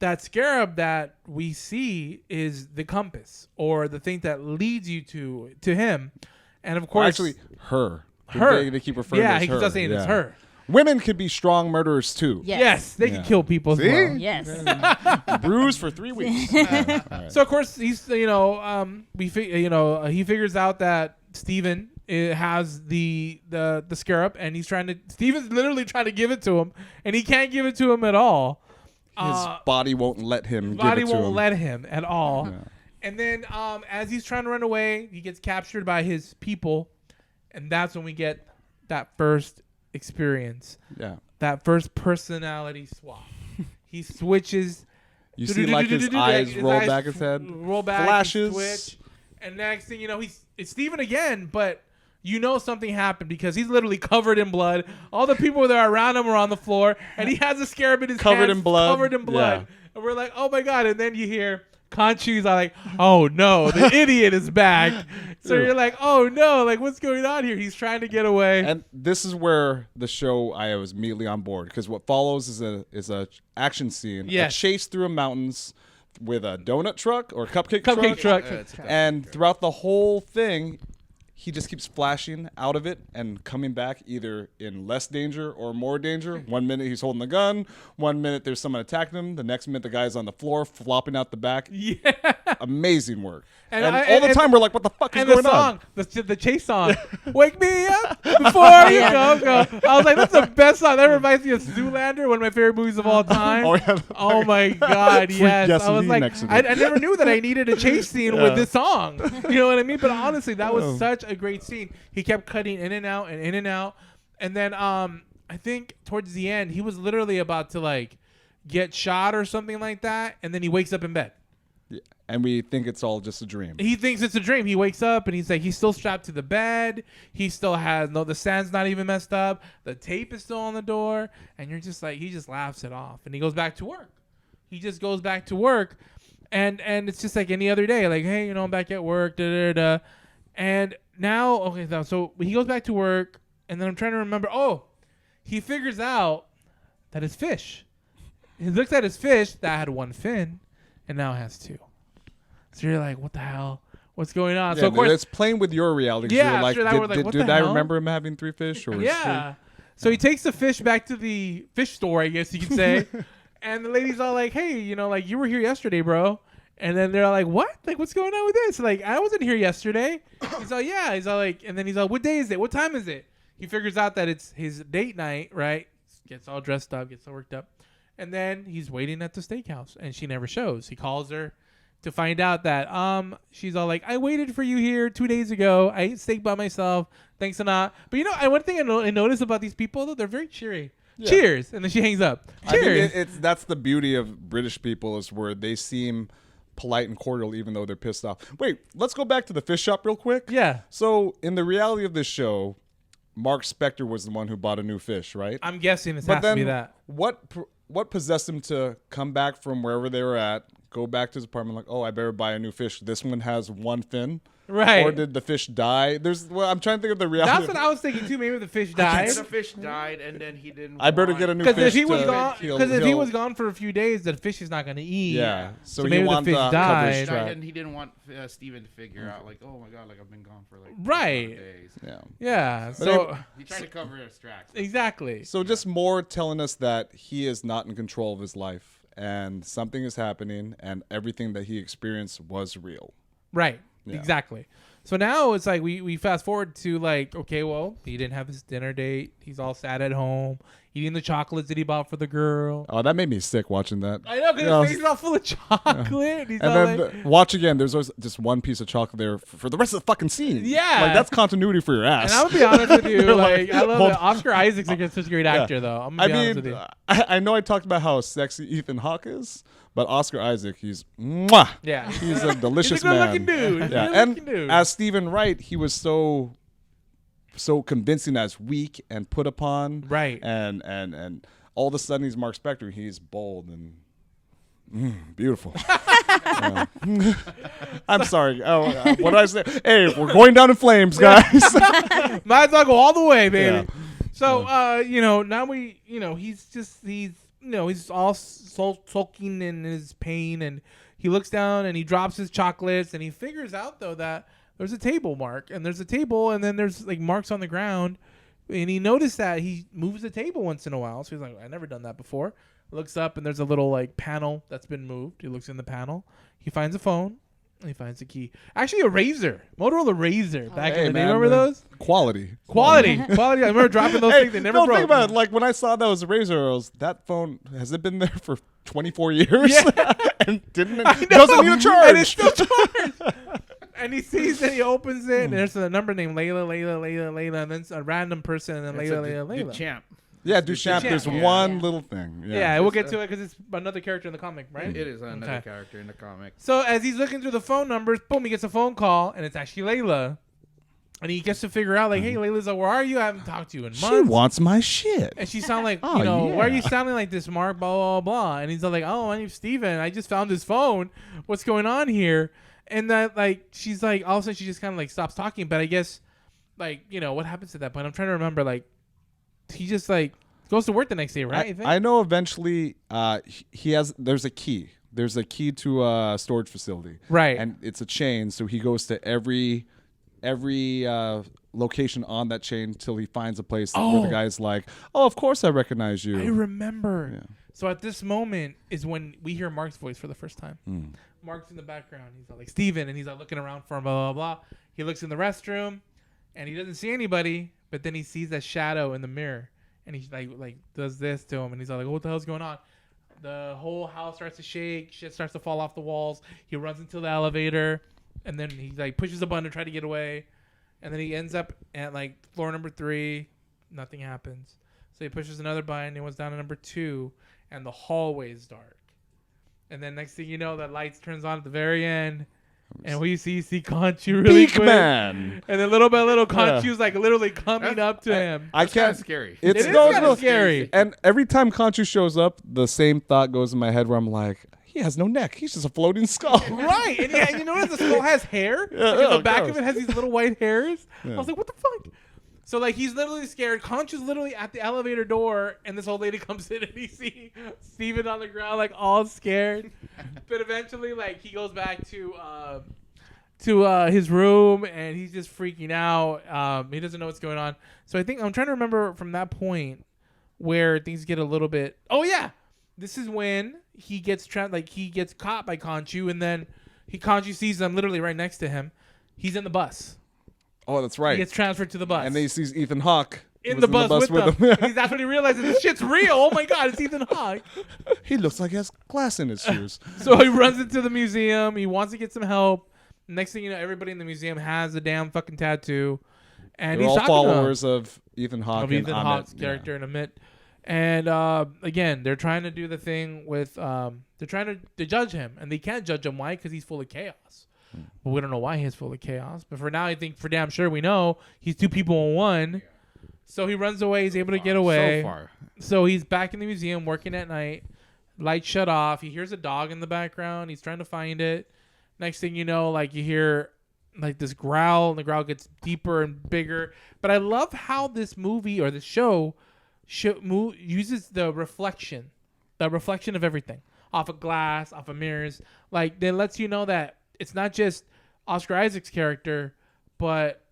that scarab that we see is the compass, or the thing that leads you to him. And of course, actually, her. They keep referring to yeah, as he her. keeps saying it's her. Women could be strong murderers too. Yes, they can kill people See? as well. Yes. Bruise for 3 weeks. So of course he's he figures out that Steven has the scarab, and Steven's literally trying to give it to him, and he can't give it to him at all. His body won't let him. Body give it to won't him. let him at all. Yeah. And then as he's trying to run away, he gets captured by his people, and that's when we get that first experience. Yeah. That first personality swap. He switches. You see, like his eyes roll back his head. Roll back. Flashes. Switch. And next thing you know, it's Steven again, but something happened, because he's literally covered in blood. All the people that are around him are on the floor, and he has a scarab in his Covered hands, in blood. Covered in blood. Yeah. And we're like, oh my God. And then you hear Conchu's like, oh no, the idiot is back. So you're like, oh no, like what's going on here? He's trying to get away. And this is where the show, I was immediately on board, because what follows is a action scene, a chase through mountains with a donut truck or cupcake truck. And throughout the whole thing, he just keeps flashing out of it and coming back either in less danger or more danger. 1 minute he's holding the gun. 1 minute there's someone attacking him. The next minute the guy's on the floor flopping out the back. Yeah. amazing work. And And, I- all the and- time we're like, what the fuck is And going the on? song, the chase song, "Wake Me Up Before You Go." I was like, that's the best song. That reminds me of Zoolander, one of my favorite movies of all time. Oh, yeah. Oh my god, Freak yes. Yes I was Lee like, next to I it. never knew that I needed a chase scene Yeah. with this song. You know what I mean? But honestly, that was Oh. such a great scene. He kept cutting in and out and in and out, and then I think towards the end, he was literally about to like get shot or something like that, and then he wakes up in bed. Yeah. And we think it's all just a dream. He thinks it's a dream. He wakes up and he's like, he's still strapped to the bed. He still has the sand's not even messed up. The tape is still on the door. And you're just like, he just laughs it off. And he goes back to work. He just goes back to work. And it's just like any other day. Like, hey, I'm back at work. Da, da, da. And now, okay, so he goes back to work. And then I'm trying to remember. Oh, he figures out that his fish. He looks at his fish that had one fin and now has two. So you're like, what the hell? What's going on? Yeah, so of course, it's playing with your reality. 'Cause Yeah, you're like, after that, we're like, what did the I hell? remember him having 3 fish? Or yeah. So he takes the fish back to the fish store, I guess you could say. And the lady's all like, hey, like you were here yesterday, bro. And then they're all like, what? Like, what's going on with this? Like, I wasn't here yesterday. He's all, yeah. He's all like, and then he's all, what day is it? What time is it? He figures out that it's his date night, right? Gets all dressed up, gets all worked up. And then he's waiting at the steakhouse and she never shows. He calls her to find out that she's all like, I waited for you here 2 days ago. I ate steak by myself. Thanks a lot. But one thing I notice about these people though, they're very cheery. Yeah. Cheers, and then she hangs up. Cheers. I think that's the beauty of British people is where they seem polite and cordial even though they're pissed off. Wait, let's go back to the fish shop real quick. Yeah. So in the reality of this show, Mark Spector was the one who bought a new fish, right? I'm guessing this But has then to be that. What possessed him to come back from wherever they were at, go back to his apartment like, oh, I better buy a new fish. This one has one fin. Right. Or did the fish die? I'm trying to think of the reality. That's what I was thinking too. Maybe the fish died. The fish died, and then he didn't. I better get a new Because fish. if he was to gone, heal- because if he heal- was gone for a few days, the fish is not going to eat. Yeah. So he maybe the wanted fish to cover died. his track. And he didn't want Steven to figure out like, oh my god, like I've been gone for like Right. 5 days. Yeah. Yeah. But So He tried to cover his tracks. exactly. So just more telling us that he is not in control of his life and something is happening and everything that he experienced was real. Right. Yeah. Exactly. So now it's like we fast forward to like, okay, well, he didn't have his dinner date. He's all sad at home, eating the chocolates that he bought for the girl. Oh, that made me sick watching that. I know, because his face is all full of chocolate. He's all And then like, watch again. There's always just one piece of chocolate there for the rest of the fucking scene. Yeah. like that's continuity for your ass. and I'm gonna be honest with you, You're like, I love hold- that Oscar Isaac's like such a great actor, Yeah. though. I'm gonna be honest with you. I know I talked about how sexy Ethan Hawke is, but Oscar Isaac, he's mwah. Yeah. He's a delicious He's a good-looking man. dude. He's a Yeah, good-looking and dude. as Stephen Wright, he was so convincing as weak and put upon. Right. And all of a sudden he's Mark Spector. He's bold and beautiful. I'm sorry. Oh, what did I say? Hey, we're going down in flames, guys. Might as well go all the way, baby. Yeah. So, now he's all sulking in his pain, and he looks down and he drops his chocolates, and he figures out though that there's a table mark, and there's a table, and then there's like marks on the ground, and he noticed that he moves the table once in a while. So he's like, I've never done that before. Looks up, and there's a little like panel that's been moved. He looks in the panel. He finds a phone. He finds a key. Actually, a Razor. Motorola Razor. Back in the day. Remember those? Quality. Quality. I remember dropping those things. They never broke. Think about it. Like when I saw that was a Razor, I was, that phone, has it been there for 24 years? Yeah. And doesn't need a charge. And it's still charged. And he sees it, he opens it, and there's a number named Layla, and then a random person, and then Layla. Champ. Yeah, Duchamp. There's one little thing. Yeah, we'll get to it because it's another character in the comic, right? It is another character in the comic. So as he's looking through the phone numbers, boom, he gets a phone call, and it's actually Layla. And he gets to figure out, like, hey, Layla's like, where are you? I haven't talked to you in months. She wants my shit. And she sound like, Oh, why are you yeah. sounding like this, Mark? Blah, blah, blah. And he's like, oh, my name's Steven. I just found his phone. What's going on here? And that, like, she's like, all of a sudden she just kind of, like, stops talking. But I guess, like, what happens at that point? I'm trying to remember, like, he just, like, goes to work the next day, right? I think? I know eventually there's a key. There's a key to a storage facility. Right. And it's a chain, so he goes to every every location on that chain till he finds a place where the guy's like, "Oh, of course I recognize you." I remember. Yeah. So at this moment is when we hear Mark's voice for the first time. Mark's in the background. He's like Steven, and he's like looking around for him, blah, blah, blah. He looks in the restroom, and he doesn't see anybody, but then he sees that shadow in the mirror, and he like does this to him, and he's like, what the hell's going on? The whole house starts to shake. Shit starts to fall off the walls. He runs into the elevator, and then he like pushes a button to try to get away, and then he ends up at like floor number 3. Nothing happens. So he pushes another button. He went down to number 2, and the hallway is dark. And then next thing you know, that lights turns on at the very end, and we see Conchu really quick. Man. And then little by little, Conchu's like literally coming up to him. I can't. Scary. It is kind of scary. And every time Conchu shows up, the same thought goes in my head where I'm like, he has no neck. He's just a floating skull. Right. And yeah, you notice the skull has hair? Like the back of it has these little white hairs. I was like, what the fuck? So, like, he's literally scared. Conchu's literally at the elevator door, and this old lady comes in, and you see Steven on the ground, like, all scared. But eventually, like, he goes back to his room, and he's just freaking out. He doesn't know what's going on. So I think I'm trying to remember from that point where things get a little bit... Oh, yeah. This is when he gets he gets caught by Conchu, and then Conchu sees them literally right next to him. He's in the bus. Oh, that's right. He gets transferred to the bus. And then he sees Ethan Hawke in the bus with him. That's when he realizes this shit's real. Oh my God, it's Ethan Hawke. He looks like he has glass in his shoes. So he runs into the museum. He wants to get some help. Next thing you know, everybody in the museum has a damn fucking tattoo. And they're he's all followers of Ethan Hawke. Of Ethan Hawke's character in Amit. And again, they're trying to do the thing with they're trying to judge him, and they can't judge him. Why? Because he's full of chaos. But we don't know why he's full of chaos. But for now, I think for damn sure we know he's 2 people in one. So he runs away. He's able to get away. So far. So he's back in the museum working at night. Lights shut off. He hears a dog in the background. He's trying to find it. Next thing you know, like you hear like this growl, and the growl gets deeper and bigger. But I love how this movie or this show uses the reflection of everything off of glass, off of mirrors. Like it lets you know that it's not just Oscar Isaac's character, but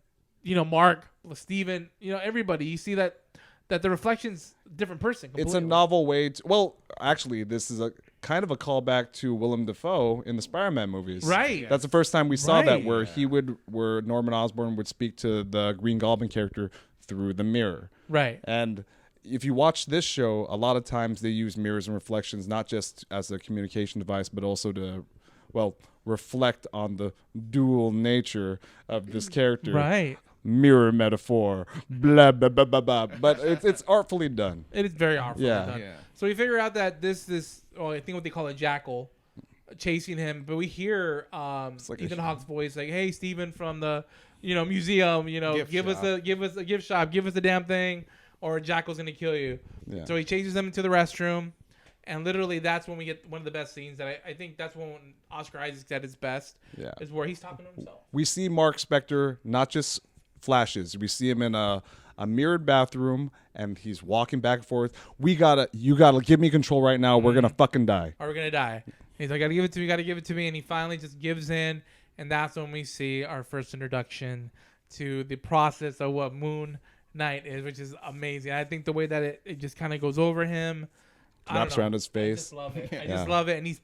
Mark, Steven, everybody. You see that the reflection's a different person. Completely. It's a novel way to. Well, actually, this is a kind of a callback to Willem Dafoe in the Spider-Man movies. Right. That's the first time we saw that, where where Norman Osborn would speak to the Green Goblin character through the mirror. Right. And if you watch this show, a lot of times they use mirrors and reflections not just as a communication device, but also to, reflect on the dual nature of this character. Right. Mirror metaphor, blah, blah, blah, blah, blah. But it's artfully done. It is very artfully done. Yeah. So we figure out that I think what they call a jackal chasing him, but we hear Ethan Hawke's voice like, "Hey, Steven from the museum, give us a gift shop, give us a damn thing, or a jackal's gonna kill you." Yeah. So he chases them into the restroom, and literally that's when we get one of the best scenes that I think that's when Oscar Isaac's at his best. Yeah. Is where he's talking to himself. We see Mark Spector not just flashes. We see him in a mirrored bathroom, and he's walking back and forth. You gotta give me control right now. We're gonna fucking die. Or we're gonna die. He's like, gotta give it to me, and he finally just gives in, and that's when we see our first introduction to the process of what Moon Knight is, which is amazing. I think the way that it just kind of goes over him, wraps around his face. I just love it. I just love it, and he's.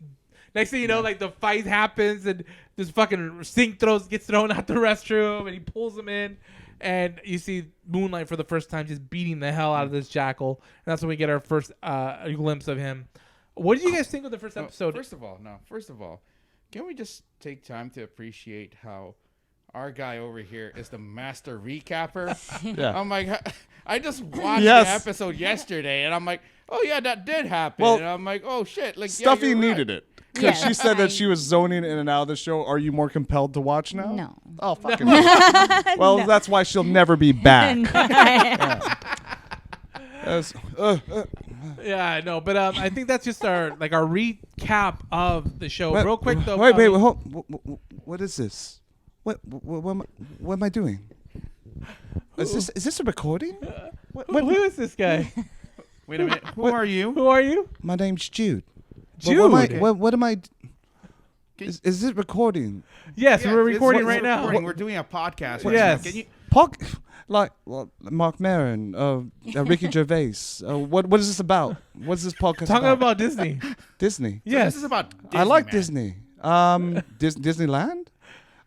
Next thing you know, like the fight happens, and this fucking sink gets thrown out the restroom, and he pulls him in, and you see Moonlight for the first time just beating the hell out of this jackal, and that's when we get our first glimpse of him. What did you guys think of the first episode? First of all, can we just take time to appreciate how our guy over here is the master recapper? Yeah. I'm like, I just watched the episode yesterday, and I'm like, oh yeah, that did happen. And I'm like, oh shit, like Stuffy needed it. Because she said that she was zoning in and out of the show. Are you more compelled to watch now? No. Oh, fucking well, no. That's why she'll never be back. Yeah, no, but I think that's just our recap of the show. Real quick though. Wait, what is this? What am I doing? Is this a recording? Who is this guy? Wait a minute. Who are you? Who are you? My name's Jude. Jude. What am I? Is it recording? Yes, we're it's- recording it's right now. recording. We're doing a podcast. Yes. Can you, Like Mark Maron, Ricky Gervais. What is this about? What's this podcast Talking about? about Disney. Disney. Yes. This is about Disney, I like man. Disney. Disneyland?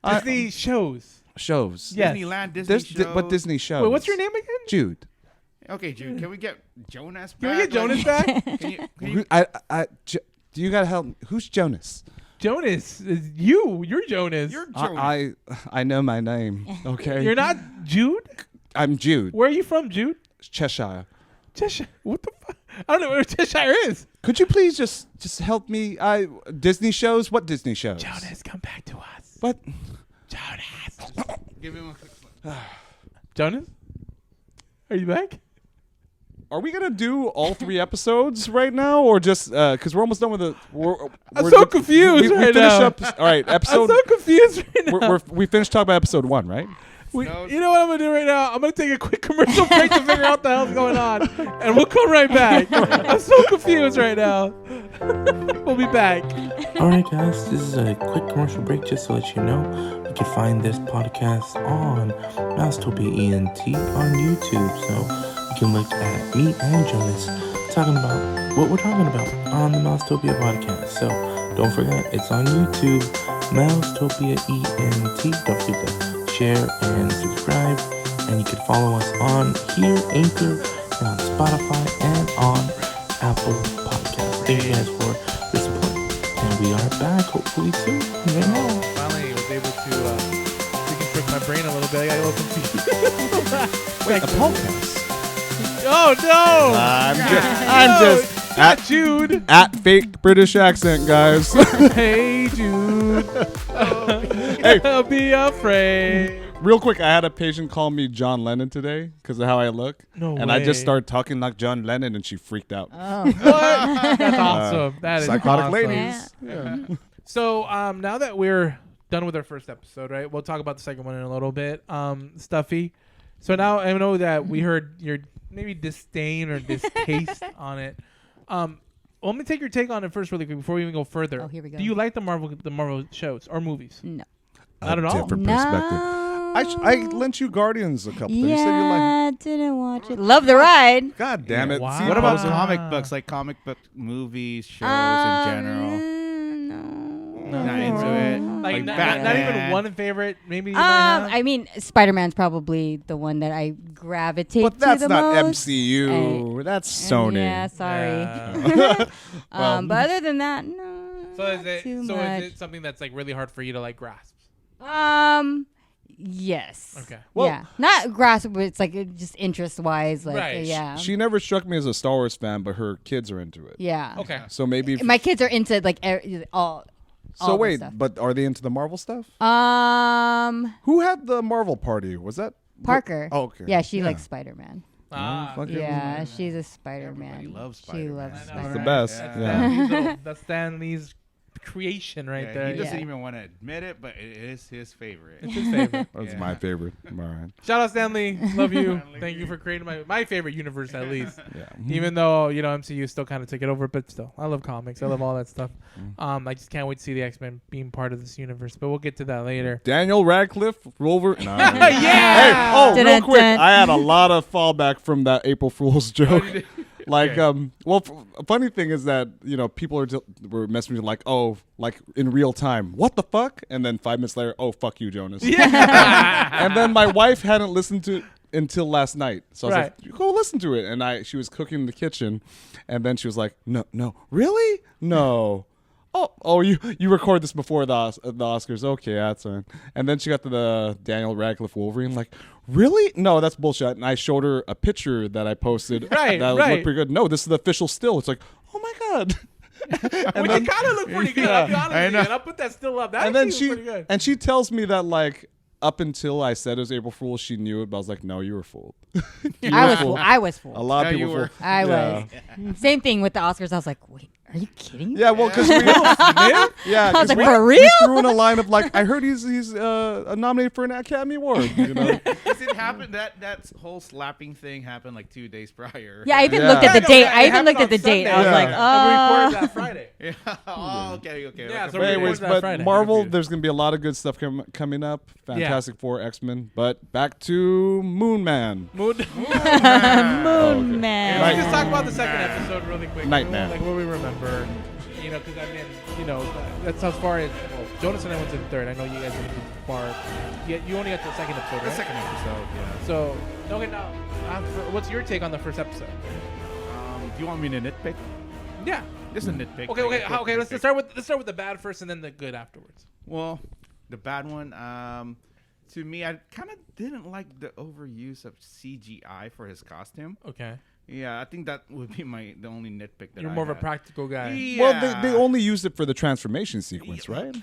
Disney shows. Shows. Yes. Disneyland, Disney There's shows. what Disney shows? Wait, what's your name again? Jude. Okay, Jude, can we get Jonas back? Can we get Jonas back? Can you, Do you gotta help me? Who's Jonas? Jonas is you. You're Jonas. you're Jonas. I know my name. Okay. You're not Jude? I'm Jude. Where are you from, Jude? Cheshire. Cheshire. What the fuck? I don't know where Cheshire is. Could you please just help me? Disney shows. What Disney shows? Jonas, come back to us. What? Jonas. Give him a quick flip. Jonas? Are you back? Are we gonna do all 3 episodes right now, or just because we're almost done with the? I'm so confused we right finish now. up. All right, episode. I'm so confused right now. We finished talking about episode 1, right? You know what I'm gonna do right now? I'm gonna take a quick commercial break to figure out what the hell's going on, and we'll come right back. I'm so confused right now. We'll be back. Alright guys, this is a quick commercial break just to let you know you can find this podcast on Mousetopia ENT on YouTube. So you can look at me and Jonas talking about what we're talking about on the Mousetopia podcast. So don't forget, it's on YouTube, Mousetopia ENT. Don't forget to share and subscribe. And you can follow us on here, Anchor, and on Spotify, and on Apple Podcasts. Thank you guys for the support. And we are back, hopefully soon. Right now. Finally, I was able to freaking trick my brain a little bit. I got a little confused. Wait, a podcast. Oh no! I'm just at Jude. At fake British accent, guys. Hey Jude. Hey. Don't be afraid. Real quick, I had a patient call me John Lennon today because of how I look. No and way. I just started talking like John Lennon, and she freaked out. Oh. What? That's awesome. That is psychotic awesome. ladies. Yeah. So now that we're done with our first episode, right? We'll talk about the second one in a little bit. Stuffy. So now I know that we heard your maybe disdain or distaste on it. Let me take your take on it first, really quick, before we even go further. Oh, here we go. Do you like the Marvel shows or movies? No. Not at all. Different No. perspective. I lent you Guardians a couple times. You said you like. I didn't watch it. Love the ride. God damn it! Wow. See, What about Wow. comic books, like comic book movies, shows in general? No. Not into it. Like not Batman. even one favorite. Maybe. You might have? I mean, Spider-Man's probably the one that I gravitate But to that's the not most. MCU. That's Sony. Yeah, sorry. Yeah. But other than that, no. So is it? too So much. is it something that's like really hard for you to like grasp? Yes. Okay. Well- yeah, not grasp, but it's like just interest-wise, like Right. yeah, She never struck me as a Star Wars fan, but her kids are into it. yeah. Okay. So maybe. My kids are into like all. So the wait, stuff. but are they into the Marvel stuff? Um, Who had the Marvel party? Was that Parker. Oh, okay. Yeah, she likes Spider-Man. Ah. fuck it. Yeah, she's a Spider-Man. Everybody loves She Spider-Man. loves I know, It's Spider-Man. the best. Yeah. That's Stan Lee's creation right Yeah, there. he doesn't Yeah. even want to admit it, but it is his favorite. It's his favorite. That's Yeah. my favorite. All right. Shout out Stanley, love you. Thank you for creating my favorite universe at least. Yeah. Even though MCU still kind of took it over, but still, I love comics. I love all that stuff. I just can't wait to see the X-Men being part of this universe. But we'll get to that later. Daniel Radcliffe, Wolverine. No. Yeah. Hey, oh, real Dun-dun-dun. quick. I had a lot of fallback from that April Fool's joke. Like, well, funny thing is that people were messaging me like, oh, like in real time, what the fuck? And then 5 minutes later, oh, fuck you, Jonas. Yeah. And then my wife hadn't listened to it until last night, so I was Right. like, go listen to it. And she was cooking in the kitchen, and then she was like, no, really, no. Oh, you record this before the Oscars. Okay, that's fine. And then she got to the Daniel Radcliffe Wolverine, like, really? No, that's bullshit. And I showed her a picture that I posted Right, that right. looked pretty good. No, this is the official still. It's like, oh my God. Which it kind of looked pretty good. I'll be honest with you. And I'll put that still up. That And then pretty good. she tells me that, like, up until I said it was April Fool's, she knew it, but I was like, no, you were fooled. I was fooled. A lot of Yeah, people you were. fooled. I Yeah. was. Same thing with the Oscars. I was like, wait, are you kidding me? Yeah, well, because yeah, I was like, we for real? threw in a line of like, I heard he's nominated for an Academy Award. Does it happen that whole slapping thing happened like 2 days prior? Yeah, I even Yeah. looked at the no, date. that I even happened looked on at the date. Sunday. I was Yeah. like, And we recorded that Friday. Yeah. Oh, okay. Yeah, Okay. so But anyways, that but Friday. Marvel, there's going to be a lot of good stuff coming up. Fantastic Four, X-Men. But back to Moon Man. Moon Okay. Man. Let's just talk about the second episode really quick. Nightman. Like what we remember. You know, because I mean, you know, that's how far as Jonas and I went to the third. I know you guys went too far. You only got to the second episode, right? The second episode, yeah. So, okay, now, what's your take on the first episode? Do you want me to nitpick? Yeah. Just a nitpick. Okay. Let's start with the bad first, and then the good afterwards. Well, the bad one. To me, I kind of didn't like the overuse of CGI for his costume. Okay. Yeah, I think that would be the only nitpick that You're I more of a had. practical guy. Yeah. Well, they only used it for the transformation sequence, right?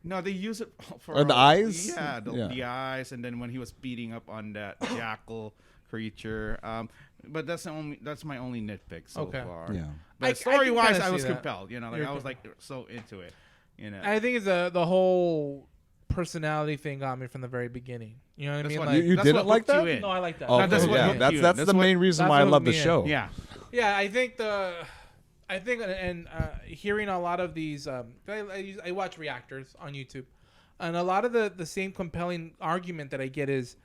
No, they use it for Or the eyes? Yeah, the eyes, and then when he was beating up on that jackal creature. But that's my only nitpick so far. Yeah. But story-wise, I was that. compelled. You know, like I was like so into it. You know, I think it's the whole personality thing got me from the very beginning. You know what I mean? Like, you didn't like that? No, I like that. Oh, No, that's what hooked you in. that's the main reason why I love the show. Yeah. Yeah, I think and hearing a lot of these, I watch reactors on YouTube, and a lot of the same compelling argument that I get is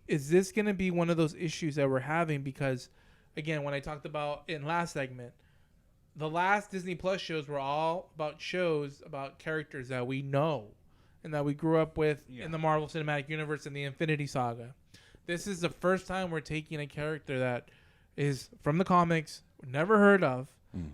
this going to be one of those issues that we're having? Because, again, when I talked about in last segment, the last Disney Plus shows were all about shows about characters that we know and that we grew up with in the Marvel Cinematic Universe and the Infinity Saga. This is the first time we're taking a character that is from the comics, never heard of,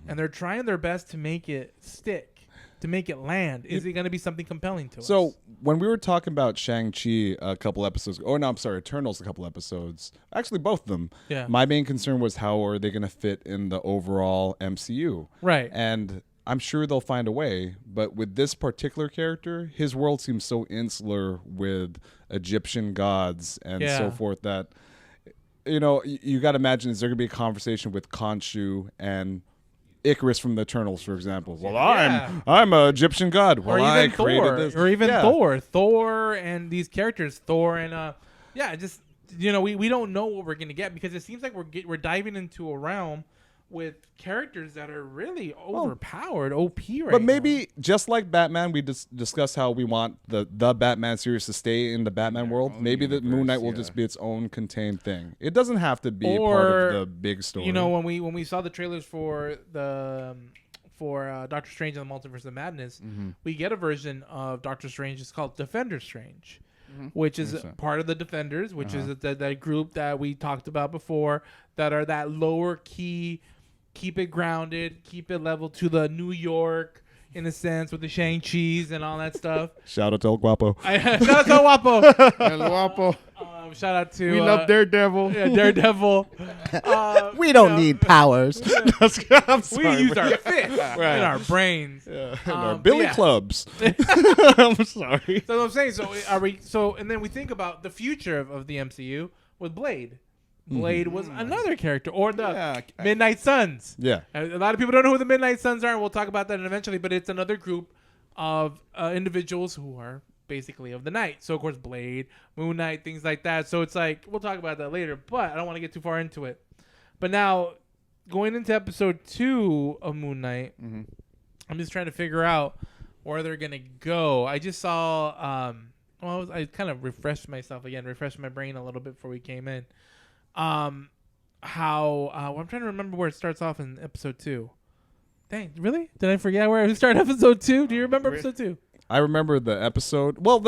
and they're trying their best to make it stick, to make it land. Is it going to be something compelling to us? So when we were talking about Shang-Chi a couple episodes, Eternals a couple episodes, actually both of them, my main concern was how are they going to fit in the overall MCU? Right. And I'm sure they'll find a way, but with this particular character, his world seems so insular with Egyptian gods and so forth that, you know, you got to imagine, is there going to be a conversation with Khonshu and Icarus from the Eternals, for example? Well, I'm an Egyptian god. Well, or even created this. Or even Thor and these characters, Thor and just, you know, we don't know what we're going to get because it seems like we're diving into a realm with characters that are really overpowered, OP right now. But maybe just like Batman, we discussed how we want the Batman series to stay in the Batman world. Maybe the Moon Knight will just be its own contained thing. It doesn't have to be part of the big story. You know, when we saw the trailers for Doctor Strange and the Multiverse of Madness, we get a version of Doctor Strange. It's called Defender Strange. Which is part of the Defenders, which is that group that we talked about before, that are that lower key, keep it grounded, keep it level to the New York, in a sense, with the Shang-Chi's and all that stuff. Shout out to El Guapo. Shout out to El Guapo. El Guapo. Shout out to... We love Daredevil. Yeah, Daredevil. We don't need powers. I'm sorry, we use our fists and our brains. And our billy clubs. I'm sorry. So what I'm saying, and then we think about the future of the MCU with Blade. Blade was another character, or the Midnight Suns. Yeah. A lot of people don't know who the Midnight Suns are, and we'll talk about that eventually, but it's another group of individuals who are basically of the night. So, of course, Blade, Moon Knight, things like that. So it's like, we'll talk about that later, but I don't want to get too far into it. But now, going into episode 2 of Moon Knight, I'm just trying to figure out where they're going to go. I just saw, I kind of refreshed my brain a little bit before we came in. I'm trying to remember where it starts off in episode 2. Dang, really? Did I forget where it started episode 2? Do you remember episode 2? I remember the episode. Well,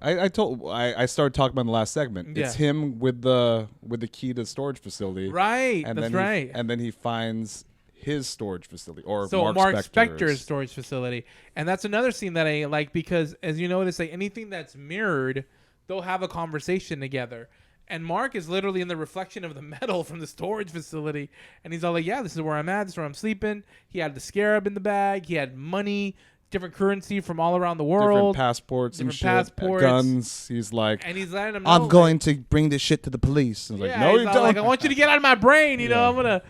I started talking about in the last segment. It's him with the key to the storage facility. Right, and that's right. And then he finds his storage facility, or so Mark Spector's storage facility. And that's another scene that I like because, as you notice, like anything that's mirrored, they'll have a conversation together. And Mark is literally in the reflection of the metal from the storage facility. And he's all like, yeah, this is where I'm at. This is where I'm sleeping. He had the scarab in the bag. He had money, different currency from all around the world. Different passports and shit. Guns. He's like, and he's letting him know, I'm going to bring this shit to the police. And yeah, like, no, you don't. Like, I want you to get out of my brain. You know, I'm going to,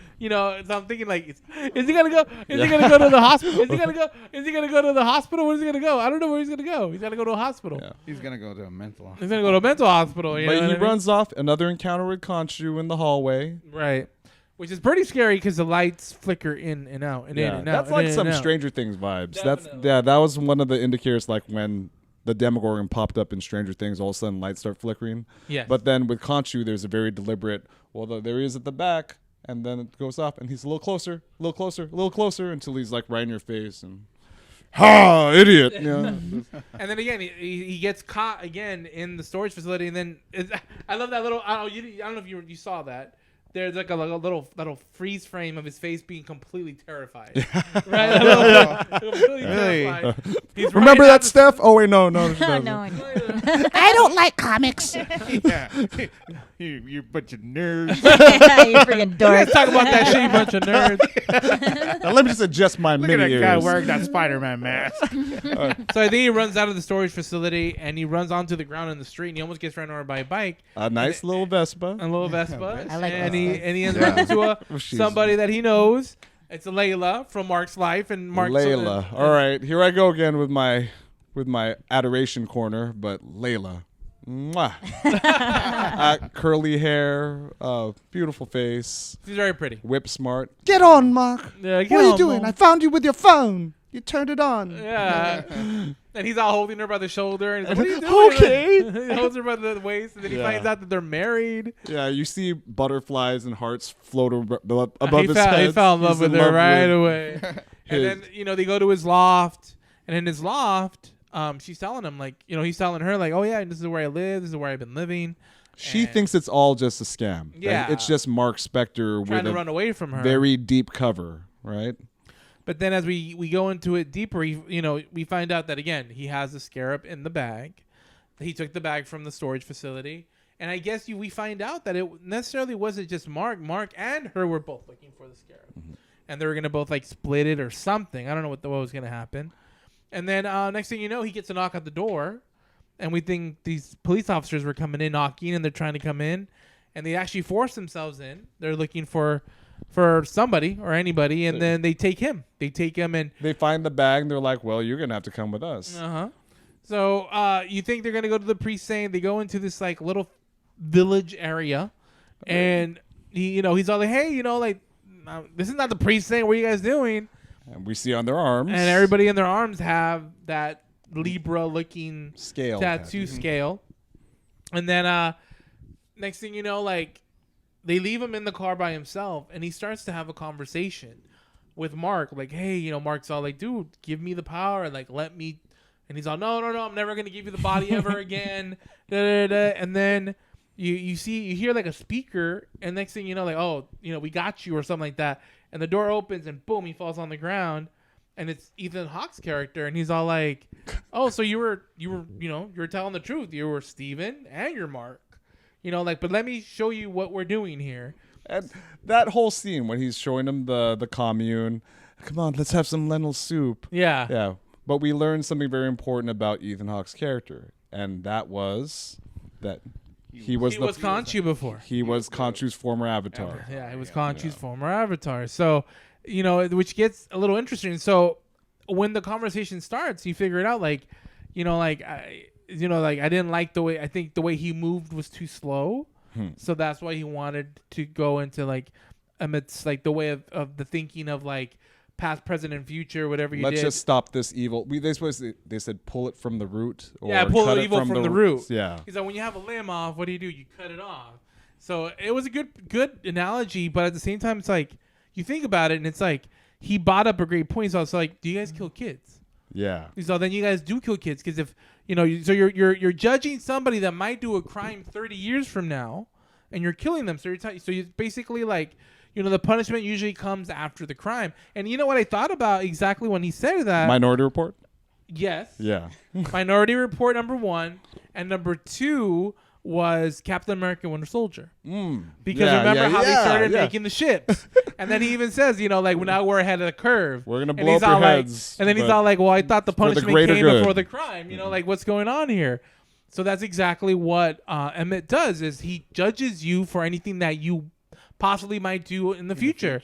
so I'm thinking like, is he going to go? Is he going to go to the hospital? Is he going to go? Is he going to go to the hospital? Where is he going to go? I don't know where he's going to go. He's got to go to a hospital. Yeah. He's going to go to a mental hospital. He's going to go to a mental hospital. But he runs off. Another encounter with Khonshu in the hallway. Right. which is pretty scary because the lights flicker in and out and in and out. That's like and some in and out. Stranger Things vibes. Definitely. That was one of the indicators, like when the Demogorgon popped up in Stranger Things, all of a sudden lights start flickering. Yes. But then with Conchu, there's a very deliberate, there he is at the back, and then it goes off, and he's a little closer, a little closer, a little closer, until he's like right in your face, and ha, idiot. Yeah. And then again, he gets caught again in the storage facility, and then I love that little. I don't know if you saw that. There's like a little freeze frame of his face being completely terrified. Right? Completely terrified. He's Remember running that, Steph? Oh wait, no. No, I don't. I don't like comics. Yeah. You bunch of nerds. You freaking You dork. guys talk about that shit, you bunch of nerds. Now, let me just adjust my Look at mini that guy ears. wearing that Spider-Man mask. So I think he runs out of the storage facility and he runs onto the ground in the street and he almost gets run over by a bike. A nice little Vespa. A little Vespa. I like and Vespas. he ends up into She's- somebody that he knows. It's a Layla from Mark's life, and Mark's Layla. All right, here I go again with my adoration corner, but Layla. Mwah. Curly hair, beautiful face, She's very pretty. whip smart. Get on, Mark. Yeah, What are you doing? I found you with your phone. You turned it on. Yeah. And he's all holding her by the shoulder. And he's like, what are you doing? Okay. He holds her by the waist, and then he Yeah. finds out that they're married. Yeah, you see butterflies and hearts float above he his fell, head. he fell in love with her right away. And his- then, they go to his loft. And in his loft, she's telling him, he's telling her, oh, yeah, this is where I live. This is where I've been living. She And thinks it's all just a scam. Like, Yeah. it's just Mark Spector trying with to a run away from her. very deep cover, right? But then as we go into it deeper, we find out that, again, he has the scarab in the bag. He took the bag from the storage facility. And I guess we find out that it necessarily wasn't just Mark. Mark and her were both looking for the scarab. Mm-hmm. And they were going to both, split it or something. I don't know what was going to happen. And then next thing you know, he gets a knock at the door. And we think these police officers were coming in, knocking, and they're trying to come in. And they actually force themselves in. They're looking for somebody or anybody, and then they take him. They take him, and they find the bag, and they're like, well, you're going to have to come with us. Uh-huh. So you think they're going to go to the precinct. They go into this, little village area. And, he's all like, hey, this is not the precinct. What are you guys doing? And we see on their arms. And everybody in their arms have that Libra-looking scale tattoo scale. And then next thing you know, they leave him in the car by himself, and he starts to have a conversation with Mark. Hey, Mark's all like, dude, give me the power. Let me. And he's all, no, I'm never going to give you the body ever again. And then you hear a speaker, and next thing you know, we got you or something like that. And the door opens, and boom, he falls on the ground. And it's Ethan Hawke's character, and he's all like, oh, so you were telling the truth. You were Steven and you're Mark. But let me show you what we're doing here. And that whole scene when he's showing him the commune, come on, let's have some lentil soup. Yeah. Yeah. But we learned something very important about Ethan Hawke's character, and that was that he was Conchu before. He was Conchu's former avatar. Yeah, it was Conchu's former avatar. So, which gets a little interesting. So, when the conversation starts, you figure it out. I didn't like the way. I think the way he moved was too slow. So that's why he wanted to go into amidst the way of the thinking of past, present, and future, whatever you Let's did. just stop this evil. They said pull it from the root. Or pull cut the it evil from the root. Yeah. He's like, when you have a limb off, what do? You cut it off. So it was a good analogy, but at the same time, it's you think about it, and it's he brought up a great point. So it's do you guys kill kids? Yeah. So then you guys do kill kids because if so you're judging somebody that might do a crime 30 years from now, and you're killing them. So you're basically the punishment usually comes after the crime. And you know what I thought about exactly when he said that? Minority Report? Yes. Yeah. Minority Report number 1, and number 2 was Captain America: Winter Soldier. Because remember how they started making the ships, and then he even says, now we're ahead of the curve. We're gonna blow up your heads. And then he's all like, well, I thought the punishment came good. before the crime. What's going on here? So that's exactly what Emmett does. Is he judges you for anything that you possibly might do in the future.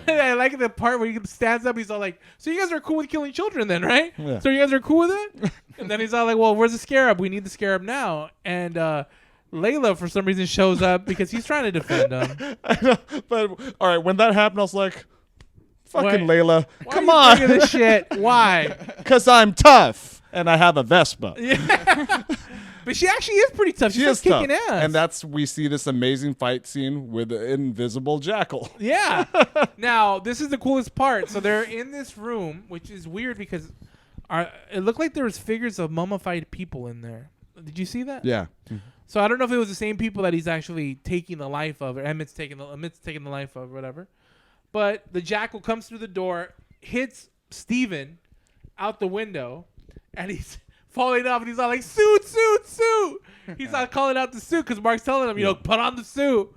I like the part where he stands up. He's all like, so you guys are cool with killing children then, right? So you guys are cool with it? And then he's all like, well, where's the scarab? We need the scarab now. And Layla for some reason shows up because he's trying to defend him. I know, but all right, when that happened, I was like, "Fucking Why- Layla, Why come are you on!" bringing this shit. Why? Because I'm tough and I have a Vespa. Yeah. But she actually is pretty tough. She's She like is kicking tough, ass. and that's we see this amazing fight scene with the invisible jackal. Yeah. Now, this is the coolest part. So they're in this room, which is weird because it looked like there was figures of mummified people in there. Did you see that? Yeah. So I don't know if it was the same people that he's actually taking the life of, or Emmett's taking the life of, or whatever. But the jackal comes through the door, hits Steven out the window, and he's falling off, and he's all like, "Suit, suit, suit!" He's not calling out the suit because Mark's telling him, put on the suit.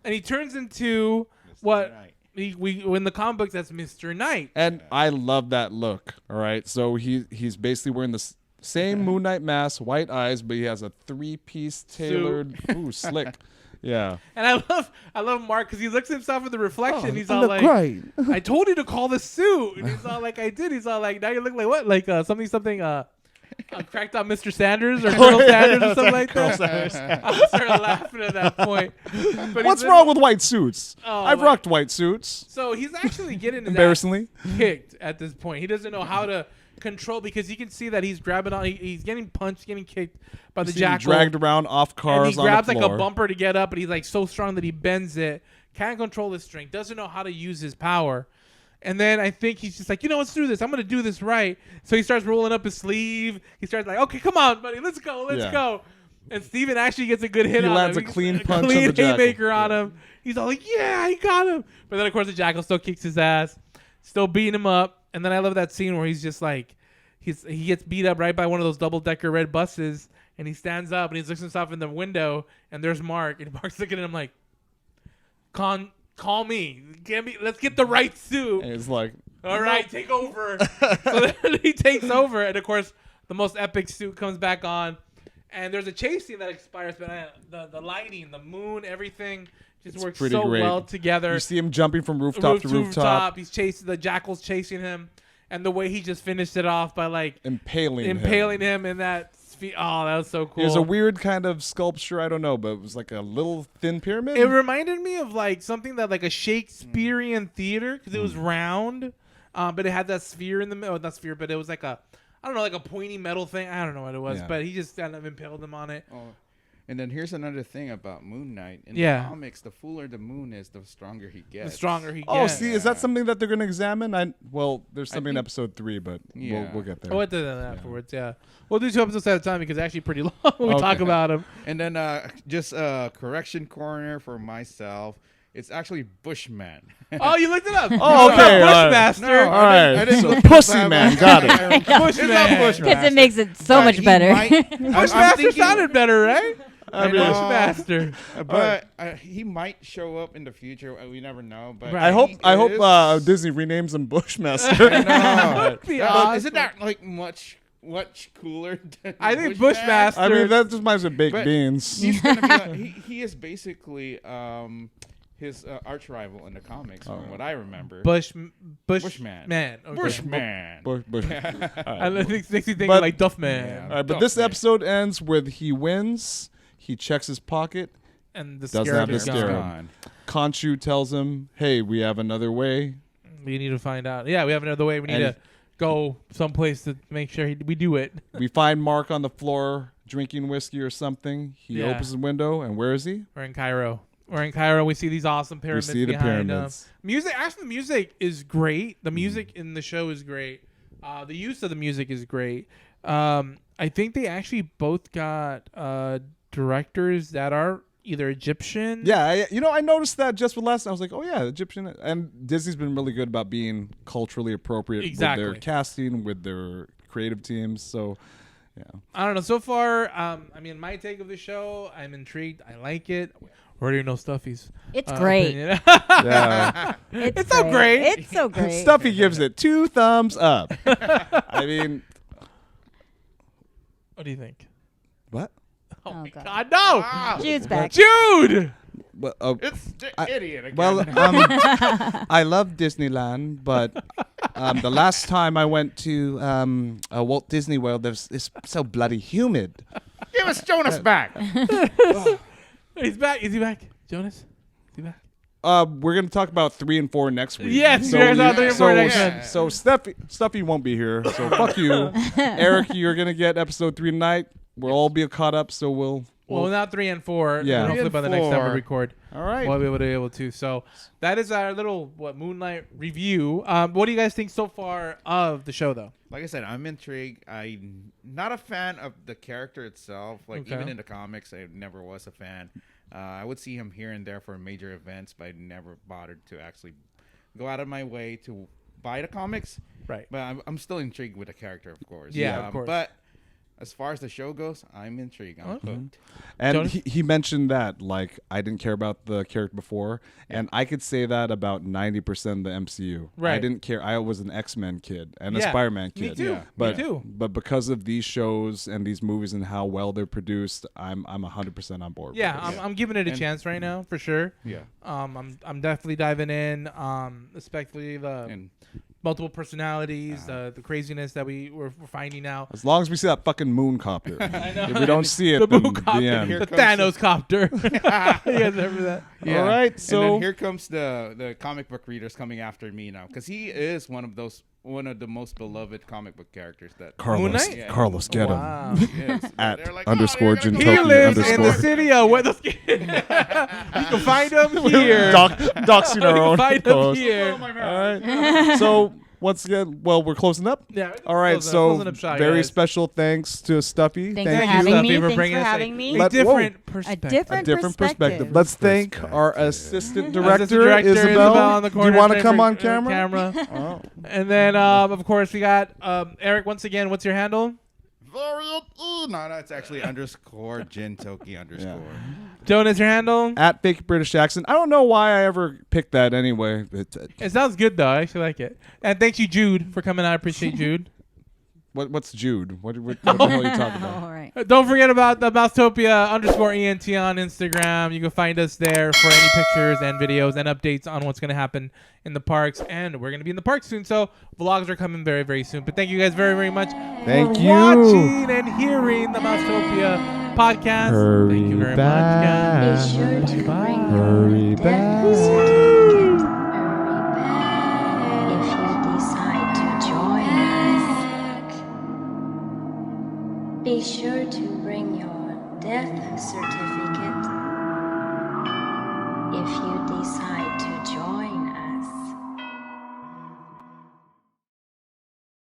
And he turns into what we in the comic books, that's Mr. Knight. And I love that look. All right, so he's basically wearing the same Moon Knight mask, white eyes, but he has a 3-piece tailored, slick. Yeah. And I love Mark because he looks at himself in the reflection. He's all look like, great. "I told you to call the suit." And he's all like, "I did." He's all like, "Now you look like what? Like something cracked out Mr. Sanders or Colonel Sanders or something like that." I started laughing at that point. But What's wrong with white suits? Oh, I've rocked white suits. So he's actually getting his Embarrassingly ass kicked at this point. He doesn't know how to control because you can see that he's grabbing on. He's getting punched, getting kicked by the jackal, dragged around off cars. and he grabs on the like floor. a bumper to get up, and he's like so strong that he bends it. Can't control his strength. Doesn't know how to use his power. And then I think he's just like, let's do this. I'm gonna do this right. So he starts rolling up his sleeve. He starts like, "Okay, come on, buddy, let's go, let's go." And Steven actually gets a good hit on him. He lands a clean punch on the jackal. haymaker on him. He's all like, "Yeah, I got him." But then of course the jackal still kicks his ass, still beating him up. And then I love that scene where he's just like, he gets beat up right by one of those double-decker red buses, and he stands up and he looks himself in the window, and there's Mark, and Mark's looking at him like, Call me. Let's get the right suit." And it's like, "All right, take over." So then he takes over, and of course, the most epic suit comes back on, and there's a chase scene that expires, but the lighting, the moon, everything just works so great. well together. You see him jumping from rooftop to rooftop. He's chasing the jackal's chasing him, and the way he just finished it off by like impaling him in that. Oh, that was so cool. It was a weird kind of sculpture. I don't know, but it was like a little thin pyramid. It reminded me of like something that like a Shakespearean theater because it was round, but it had that sphere in the middle. Not sphere, but it was like a pointy metal thing. I don't know what it was, but he just kind of impaled him on it. Oh. And then here's another thing about Moon Knight. In Yeah. the comics, the fuller the moon is, the stronger he gets. The stronger he Oh, gets. see, is that something that they're going to examine? There's something in episode 3, but we'll get there. Oh, we'll do that afterwards. Yeah, we'll do 2 episodes at a time because they're actually pretty long when we talk about them. And then just correction corner for myself. It's actually Bushman. Oh, you looked it up. Oh, okay. Bushmaster. No, all right. I didn't So look Pussy up Man, that. got it. Bushman. Because it makes it so much better. Bushmaster sounded better, right? I know. Bushmaster. But he might show up in the future. We never know. But I hope Disney renames him Bushmaster. I know. That would be awesome. Isn't that like much cooler than I think Bushman? Bushmaster. I mean, that just reminds me of baked But beans. He's gonna be like, he is basically his arch rival in the comics, from what I remember. Bushman. Man. Okay. Bushman. Bush. I think makes you think But- like Duffman. Yeah. All right, but this episode ends with he wins. He checks his pocket. And the Doesn't scarab have the is scarab. gone. Khonshu tells him, "Hey, we have another way." We need to find out. Yeah, we have another way. We need And to go someplace to make sure we do it. We find Mark on the floor drinking whiskey or something. He Yeah. opens the window, and where is he? We're in Cairo. We see these awesome pyramids. We see the behind pyramids. Music. Actually, the music is great. The music in the show is great. The use of the music is great. I think they actually both got directors that are either Egyptian. Yeah, I noticed that just with last night. I was like, oh yeah, Egyptian. And Disney's been really good about being culturally appropriate with their casting, with their creative teams. So, yeah. I don't know. So far, my take of the show, I'm intrigued. I like it. Where do you know Stuffies? It's great. Yeah. It's so great. It's so great. Stuffy gives it 2 thumbs up. I mean, What do you think? what? Oh, my God. God, no! Wow. Jude's back. Jude! Well, It's the idiot again. well, I love Disneyland, but the last time I went to Walt Disney World, it's so bloody humid. Give Give us Jonas back. He's back. Is he back? Jonas? Is he back? We're gonna talk about 3 and 4 next week. Yes, we're gonna talk 3 and 4 next week. So Stuffy won't be here. So fuck you, Eric. You're gonna get episode 3 tonight. We'll all be caught up. So we'll not 3 and 4. Yeah, and hopefully by the next time we record, all right, we'll be able to. So that is our little Moonlight review. What do you guys think so far of the show, though? Like I said, I'm intrigued. I'm not a fan of the character itself. Like even in the comics, I never was a fan. I would see him here and there for major events, but I never bothered to actually go out of my way to buy the comics. Right. But I'm still intrigued with the character, of course. Yeah, of course. But as far as the show goes, I'm intrigued. I'm hooked. And he mentioned that, like, I didn't care about the character before, and I could say that about 90% of the MCU. Right. I didn't care. I was an X-Men kid and a Spider-Man kid. Me too. Yeah. But, me too. But because of these shows and these movies and how well they're produced, I'm 100% on board. Yeah, with this. I'm giving it a chance right now for sure. Yeah. I'm definitely diving in. Especially the multiple personalities, the craziness that we're finding out. As long as we see that fucking moon copter. I know. If we don't see it, the then moon copter, the end. the Thanos copter. You guys remember that? Yeah. All right, and so then here comes the comic book readers coming after me now, because he is one of the most beloved comic book characters that Carlos, get him. Wow. Yes. At They're like, underscore they're gonna Jintoki go He lives underscore. in the city of Weatherskin. You can find him here. Doxing our own Find him co-host. here. All right. So once again, we're closing up. Yeah. All right. Closing up shop, Very guys. special thanks to Stuffy. Thanks Thank for you. having Stuffy, me. for Thanks bringing for us having me. a different perspective. A different perspective. Let's thank our assistant director, Assistant director, Isabel on the Do you corner, want to for- come on for- camera? Oh. And then, of course, we got Eric. Once again, what's your handle? No, that's actually underscore Jintoki underscore. Jonas, your handle? At fake British accent. I don't know why I ever picked that anyway. But, It sounds good, though. I actually like it. And thank you, Jude, for coming. I appreciate Jude. what's Jude? What the hell are you talking about? All right. Don't forget about the Mousetopia _ENT on Instagram. You can find us there for any pictures and videos and updates on what's going to happen in the parks. And we're going to be in the parks soon, so vlogs are coming very, very soon. But thank you guys very, very much Thank for you. watching and hearing the Mousetopia podcast. Hurry Thank you very back. much, guys. Be sure to Bye. bring Hurry your back. death certificate. Hurry back if you decide to join us. Be sure to bring your death certificate.